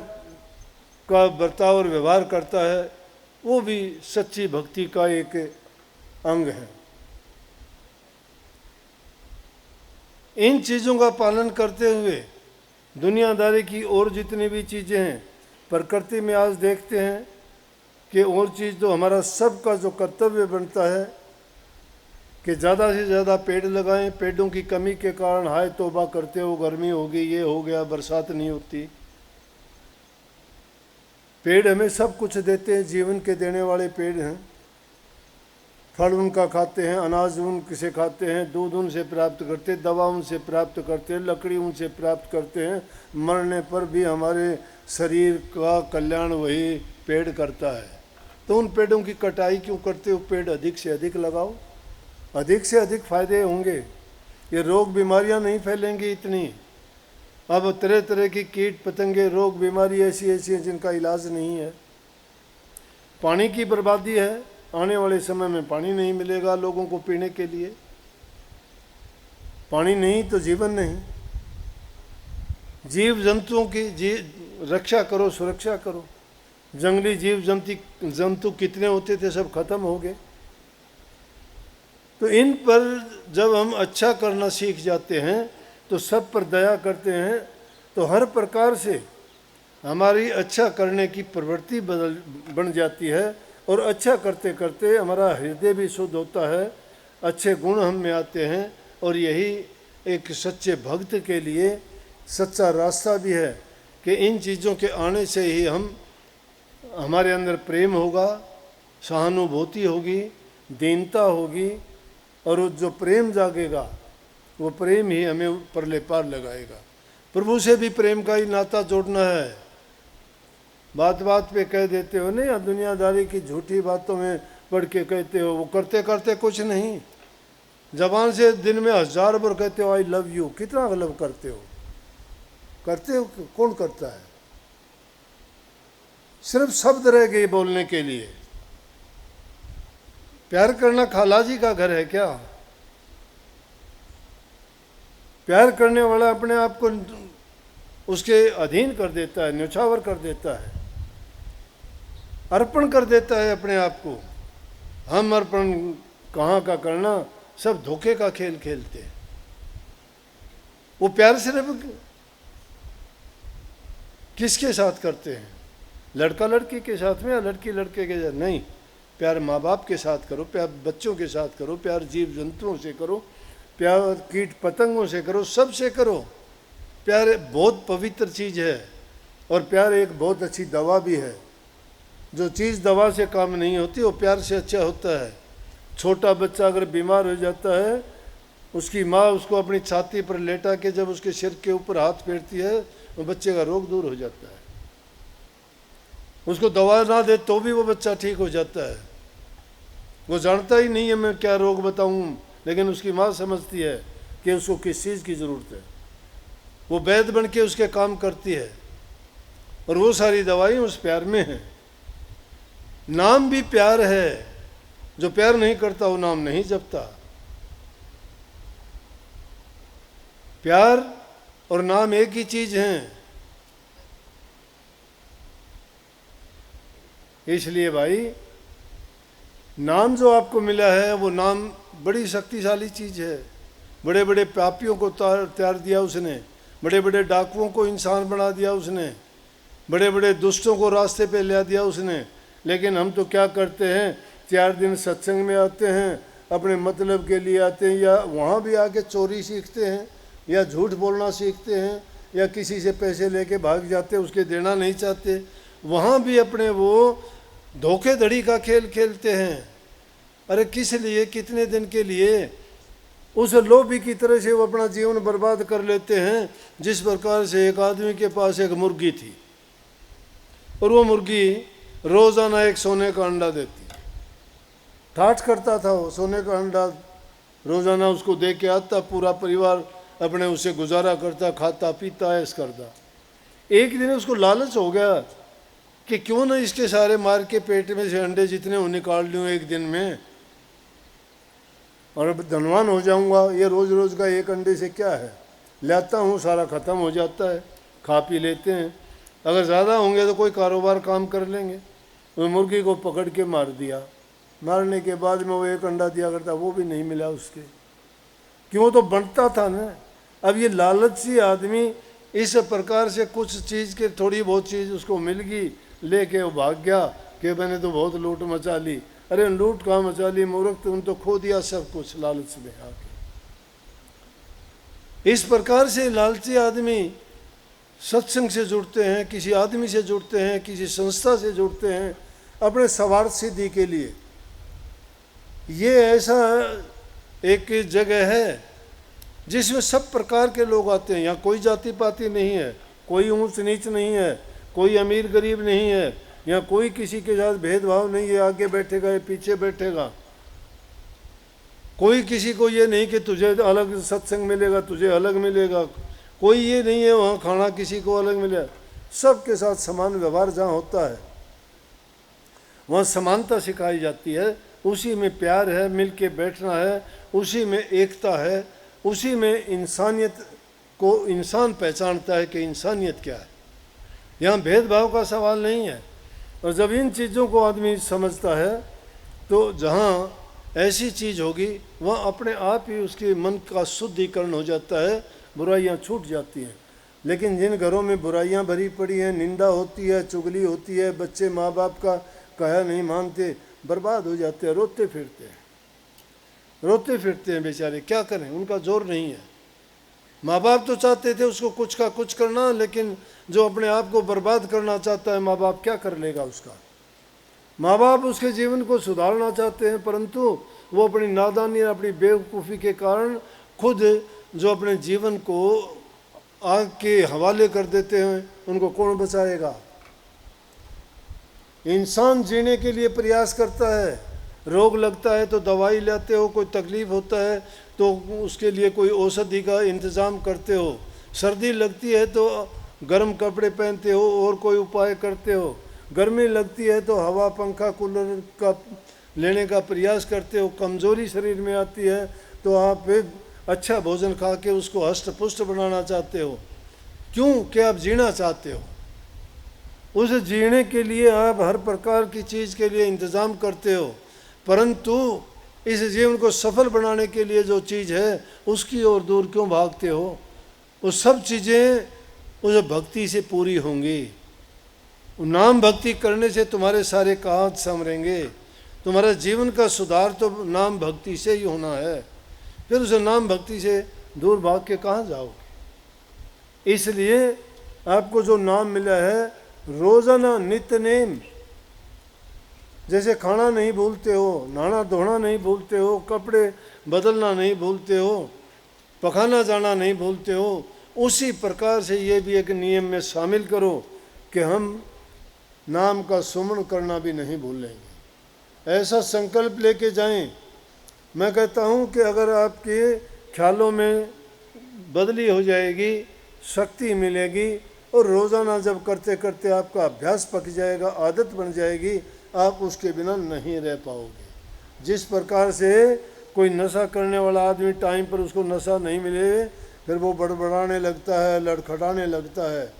का बर्ताव और व्यवहार करता है, वो भी सच्ची भक्ति का एक अंग है। इन चीज़ों का पालन करते हुए दुनियादारी की और जितनी भी चीज़ें हैं, प्रकृति में आज देखते हैं कि और चीज़ तो हमारा सबका जो कर्तव्य बनता है कि ज़्यादा से ज़्यादा पेड़ लगाएं। पेड़ों की कमी के कारण हाय तौबा करते हो, गर्मी होगी, ये हो गया, बरसात नहीं होती। पेड़ हमें सब कुछ देते हैं, जीवन के देने वाले पेड़ हैं। फल उनका खाते हैं, अनाज उनसे खाते हैं, दूध उनसे प्राप्त करते हैं, दवा उनसे प्राप्त करते हैं, लकड़ी उनसे प्राप्त करते हैं। मरने पर भी हमारे शरीर का कल्याण वही पेड़ करता है। तो उन पेड़ों की कटाई क्यों करते हो? पेड़ अधिक से अधिक लगाओ, अधिक से अधिक फायदे होंगे। ये रोग बीमारियां नहीं फैलेंगी इतनी। अब तरह तरह की कीट पतंगे, रोग बीमारी ऐसी ऐसी हैं जिनका इलाज नहीं है। पानी की बर्बादी है, आने वाले समय में पानी नहीं मिलेगा लोगों को पीने के लिए। पानी नहीं तो जीवन नहीं। जीव जंतुओं की रक्षा करो, सुरक्षा करो। जंगली जीव जंतु कितने होते थे, सब खत्म हो गए। तो इन पर जब हम अच्छा करना सीख जाते हैं तो सब पर दया करते हैं, तो हर प्रकार से हमारी अच्छा करने की प्रवृत्ति बन जाती है। और अच्छा करते करते हमारा हृदय भी शुद्ध होता है, अच्छे गुण हम में आते हैं। और यही एक सच्चे भक्त के लिए सच्चा रास्ता भी है कि इन चीज़ों के आने से ही हमारे अंदर प्रेम होगा, सहानुभूति होगी, दीनता होगी। और वो जो प्रेम जागेगा, वो प्रेम ही हमें परले पार लगाएगा। प्रभु से भी प्रेम का ही नाता जोड़ना है। बात बात पे कह देते हो नहीं, दुनियादारी की झूठी बातों में पढ़ के कहते हो, वो करते करते कुछ नहीं। जबान से दिन में 1000 बार कहते हो आई लव यू, कितना गलत करते हो? करते हो? कौन करता है? सिर्फ शब्द रह गए बोलने के लिए। प्यार करना खाला जी का घर है क्या? प्यार करने वाला अपने आप को उसके अधीन कर देता है, न्यौछावर कर देता है, अर्पण कर देता है अपने आप को। हम अर्पण कहाँ का करना, सब धोखे का खेल खेलते हैं। वो प्यार सिर्फ किसके साथ करते हैं? लड़का लड़की के साथ में या लड़की लड़के के साथ? नहीं, प्यार माँ बाप के साथ करो, प्यार बच्चों के साथ करो, प्यार जीव जंतुओं से करो, प्यार कीट पतंगों से करो, सबसे करो। प्यार बहुत पवित्र चीज़ है और प्यार एक बहुत अच्छी दवा भी है। जो चीज़ दवा से काम नहीं होती वो प्यार से अच्छा होता है। छोटा बच्चा अगर बीमार हो जाता है, उसकी माँ उसको अपनी छाती पर लेटा के जब उसके सिर के ऊपर हाथ फेरती है, वो बच्चे का रोग दूर हो जाता है। उसको दवा ना दे तो भी वो बच्चा ठीक हो जाता है। वो जानता ही नहीं है मैं क्या रोग बताऊं, लेकिन उसकी माँ समझती है कि उसको किस चीज़ की ज़रूरत है। वो वैद्य बन के उसके काम करती है, और वो सारी दवाई उस प्यार में है। नाम भी प्यार है। जो प्यार नहीं करता वो नाम नहीं जपता। प्यार और नाम एक ही चीज़ हैं। इसलिए भाई, नाम जो आपको मिला है वो नाम बड़ी शक्तिशाली चीज़ है। बड़े बड़े पापियों को त्यार दिया उसने, बड़े बड़े डाकुओं को इंसान बना दिया उसने, बड़े बड़े दुष्टों को रास्ते पे ले दिया उसने। लेकिन हम तो क्या करते हैं, 4 दिन सत्संग में आते हैं, अपने मतलब के लिए आते हैं, या वहाँ भी आके चोरी सीखते हैं, या झूठ बोलना सीखते हैं, या किसी से पैसे लेके भाग जाते, उसके देना नहीं चाहते। वहाँ भी अपने वो धोखेधड़ी का खेल खेलते हैं। अरे किस लिए, कितने दिन के लिए? उस लोभी की तरह से वो अपना जीवन बर्बाद कर लेते हैं। जिस प्रकार से एक आदमी के पास एक मुर्गी थी, और वो मुर्गी रोज़ाना एक सोने का अंडा देती। ठाठ करता था वो, सोने का अंडा रोज़ाना उसको दे के आता, पूरा परिवार अपने उसे गुजारा करता, खाता पीता ऐश करता। एक दिन उसको लालच हो गया कि क्यों ना इसके सारे मार के पेट में से अंडे जितने वो निकाल लूँ एक दिन में, और अब धनवान हो जाऊंगा। ये रोज़ रोज़ का एक अंडे से क्या है, लाता हूँ सारा ख़त्म हो जाता है, खा पी लेते हैं। अगर ज़्यादा होंगे तो कोई कारोबार काम कर लेंगे। वो मुर्गी को पकड़ के मार दिया। मारने के बाद में वो एक अंडा दिया करता, वो भी नहीं मिला उसके। क्यों? तो बनता था ना। अब ये लालची आदमी इस प्रकार से कुछ चीज़ के, थोड़ी बहुत चीज़ उसको मिल गई, लेके वो भाग गया कि मैंने तो बहुत लूट मचा ली। अरे लूट कहाँ मचा ली मूर्ख, तुम तो खो दिया सब कुछ लालच में आके। इस प्रकार से लालची आदमी सत्संग से जुड़ते हैं, किसी आदमी से जुड़ते हैं, किसी संस्था से जुड़ते हैं अपने स्वार्थ सिद्धि के लिए। ये ऐसा एक जगह है जिसमें सब प्रकार के लोग आते हैं। यहाँ कोई जाति पाति नहीं है, कोई ऊंच नीच नहीं है, कोई अमीर गरीब नहीं है, यहाँ कोई किसी के साथ भेदभाव नहीं है, आगे बैठेगा या पीछे बैठेगा। कोई किसी को ये नहीं कि तुझे अलग सत्संग मिलेगा, तुझे अलग मिलेगा। कोई ये नहीं है वहाँ खाना किसी को अलग मिलेगा। सबके साथ समान व्यवहार जहाँ होता है वहाँ समानता सिखाई जाती है। उसी में प्यार है, मिल के बैठना है, उसी में एकता है, उसी में इंसानियत को इंसान पहचानता है कि इंसानियत क्या है। यहाँ भेदभाव का सवाल नहीं है। और जब इन चीज़ों को आदमी समझता है तो जहाँ ऐसी चीज़ होगी वहाँ अपने आप ही उसके मन का शुद्धिकरण हो जाता है, बुराइयाँ छूट जाती हैं। लेकिन जिन घरों में बुराइयाँ भरी पड़ी हैं, निंदा होती है, चुगली होती है, बच्चे माँ बाप का कहा नहीं मानते, बर्बाद हो जाते हैं, रोते फिरते हैं बेचारे। क्या करें, उनका जोर नहीं है। माँ बाप तो चाहते थे उसको कुछ का कुछ करना, लेकिन जो अपने आप को बर्बाद करना चाहता है माँ बाप क्या कर लेगा उसका। माँ बाप उसके जीवन को सुधारना चाहते हैं, परंतु वो अपनी नादानी और अपनी बेवकूफ़ी के कारण खुद जो अपने जीवन को आग के हवाले कर देते हैं, उनको कौन बचाएगा। इंसान जीने के लिए प्रयास करता है, रोग लगता है तो दवाई लेते हो, कोई तकलीफ़ होता है तो उसके लिए कोई औषधि का इंतज़ाम करते हो, सर्दी लगती है तो गर्म कपड़े पहनते हो और कोई उपाय करते हो, गर्मी लगती है तो हवा पंखा कूलर का लेने का प्रयास करते हो, कमज़ोरी शरीर में आती है तो आप अच्छा भोजन खा के उसको हष्ट पुष्ट बनाना चाहते हो। क्यों? कि आप जीना चाहते हो। उस जीने के लिए आप हर प्रकार की चीज़ के लिए इंतज़ाम करते हो, परंतु इस जीवन को सफल बनाने के लिए जो चीज़ है उसकी ओर दूर क्यों भागते हो। वो सब चीज़ें उस भक्ति से पूरी होंगी। नाम भक्ति करने से तुम्हारे सारे काम संवरेंगे। तुम्हारे जीवन का सुधार तो नाम भक्ति से ही होना है। फिर उस नाम भक्ति से दूर भाग के कहाँ जाओगे। इसलिए आपको जो नाम मिला है, रोज़ाना नित्य नेम जैसे खाना नहीं भूलते हो, नहाना धोना नहीं भूलते हो, कपड़े बदलना नहीं भूलते हो, पखाना जाना नहीं भूलते हो, उसी प्रकार से ये भी एक नियम में शामिल करो कि हम नाम का सुमन करना भी नहीं भूलेंगे। ऐसा संकल्प लेके जाएं। मैं कहता हूँ कि अगर आपके ख्यालों में बदली हो जाएगी, शक्ति मिलेगी, और रोज़ाना जब करते करते आपका अभ्यास पक जाएगा, आदत बन जाएगी, आप उसके बिना नहीं रह पाओगे। जिस प्रकार से कोई नशा करने वाला आदमी टाइम पर उसको नशा नहीं मिले, फिर वो बड़बड़ाने लगता है, लड़खड़ाने लगता है।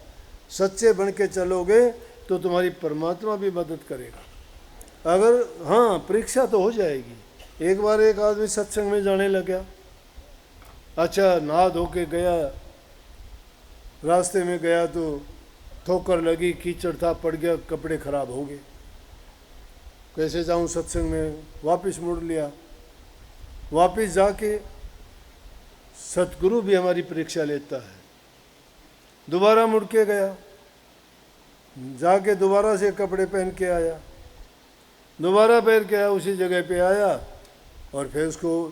सच्चे बन के चलोगे तो तुम्हारी परमात्मा भी मदद करेगा। अगर हाँ, परीक्षा तो हो जाएगी। एक बार एक आदमी सत्संग में जाने लगा, अच्छा नहा धो के गया, रास्ते में गया तो ठोकर लगी, कीचड़ था, पड़ गया, कपड़े खराब हो गए। कैसे जाऊं सत्संग में, वापस मुड़ लिया। वापस जाके सतगुरु भी हमारी परीक्षा लेता है। दोबारा मुड़ के गया, जाके दोबारा से कपड़े पहन के आया, दोबारा पहन के आया, उसी जगह पे आया और फिर उसको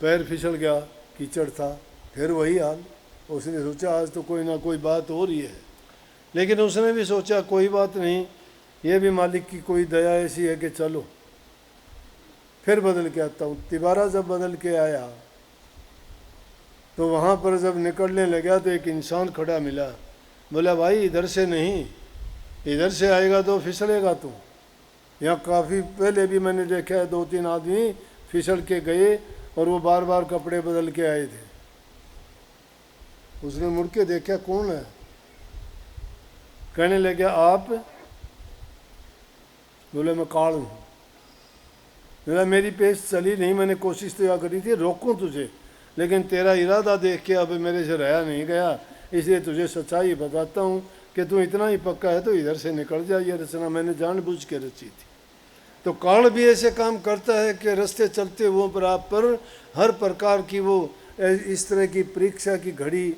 पैर फिसल गया, कीचड़ था, फिर वही हाल। उसने सोचा आज तो कोई ना कोई बात हो रही है, लेकिन उसने भी सोचा कोई बात नहीं, ये भी मालिक की कोई दया ऐसी है कि चलो फिर बदल के आता हूँ। तिबारा जब बदल के आया तो वहाँ पर जब निकलने लगा तो एक इंसान खड़ा मिला। बोला भाई इधर से नहीं, इधर से आएगा तो फिसलेगा तू। यहाँ काफ़ी पहले भी मैंने देखा है 2-3 आदमी फिसल के गए और वो बार बार कपड़े बदल के आए थे। उसने मुड़ के देखा कौन है, कहने लगे आप। बोले मैं काल हूँ। बोला मेरी पेश चली नहीं, मैंने कोशिश तो यह करी थी रोकूं तुझे, लेकिन तेरा इरादा देख के अब मेरे से रहा नहीं गया, इसलिए तुझे सच्चाई बताता हूँ कि तू इतना ही पक्का है तो इधर से निकल जा। ये रचना मैंने जानबूझ के रची थी। तो काल भी ऐसे काम करता है कि रास्ते चलते हुए पर आप पर हर प्रकार की वो इस तरह की परीक्षा की घड़ी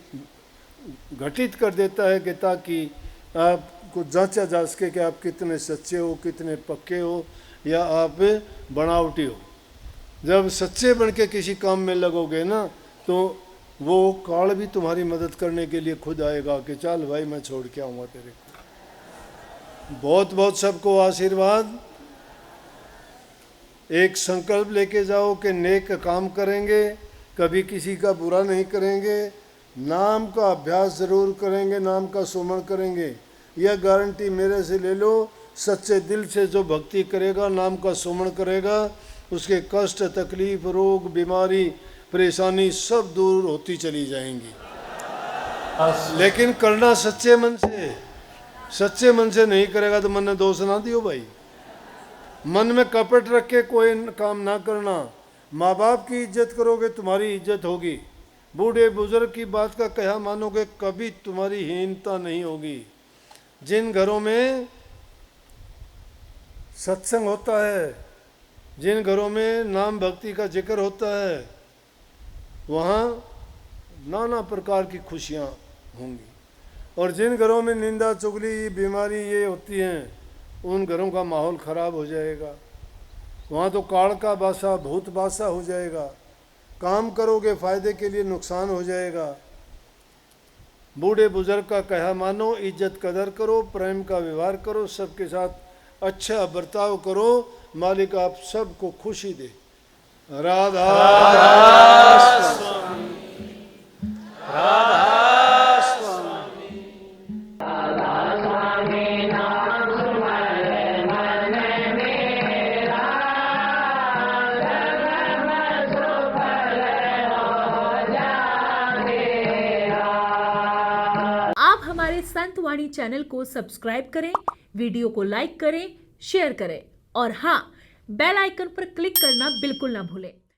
घटित कर देता है कि ताकि आपको जांचा जा सके कि आप कितने सच्चे हो, कितने पक्के हो, या आप बनावटी हो। जब सच्चे बन के किसी काम में लगोगे ना तो वो काल भी तुम्हारी मदद करने के लिए खुद आएगा कि चल भाई मैं छोड़ के आऊँगा तेरे को। बहुत बहुत सबको आशीर्वाद। एक संकल्प लेके जाओ कि नेक काम करेंगे, कभी किसी का बुरा नहीं करेंगे, नाम का अभ्यास ज़रूर करेंगे, नाम का सुमन करेंगे। यह गारंटी मेरे से ले लो, सच्चे दिल से जो भक्ति करेगा, नाम का सुमन करेगा, उसके कष्ट, तकलीफ, रोग, बीमारी, परेशानी सब दूर होती चली जाएंगी। लेकिन करना सच्चे मन से। सच्चे मन से नहीं करेगा तो मन ने दोष ना दियो भाई। मन में कपट रख के कोई काम ना करना। माँ बाप की इज्जत करोगे तुम्हारी इज्जत होगी। बूढ़े बुजुर्ग की बात का कहा मानोगे कभी तुम्हारी हीनता नहीं होगी। जिन घरों में सत्संग होता है, जिन घरों में नाम भक्ति का जिक्र होता है, वहाँ नाना प्रकार की खुशियाँ होंगी। और जिन घरों में निंदा, चुगली, बीमारी ये होती हैं, उन घरों का माहौल खराब हो जाएगा। वहाँ तो काल का बासा, भूत बासा हो जाएगा। काम करोगे फायदे के लिए नुकसान हो जाएगा। बूढ़े बुजुर्ग का कहा मानो, इज्जत कदर करो, प्रेम का व्यवहार करो, सबके साथ अच्छा बर्ताव करो, मालिक आप सबको खुशी दे। राधा स्वामी, राधा स्वामी, राधा स्वामी नाम सुमरे मन मेरा, जन्म सफल हो जाएगा। आप हमारे संत वाणी चैनल को सब्सक्राइब करें, वीडियो को लाइक करें, शेयर करें और हाँ, बेल आइकन पर क्लिक करना बिल्कुल ना भूलें।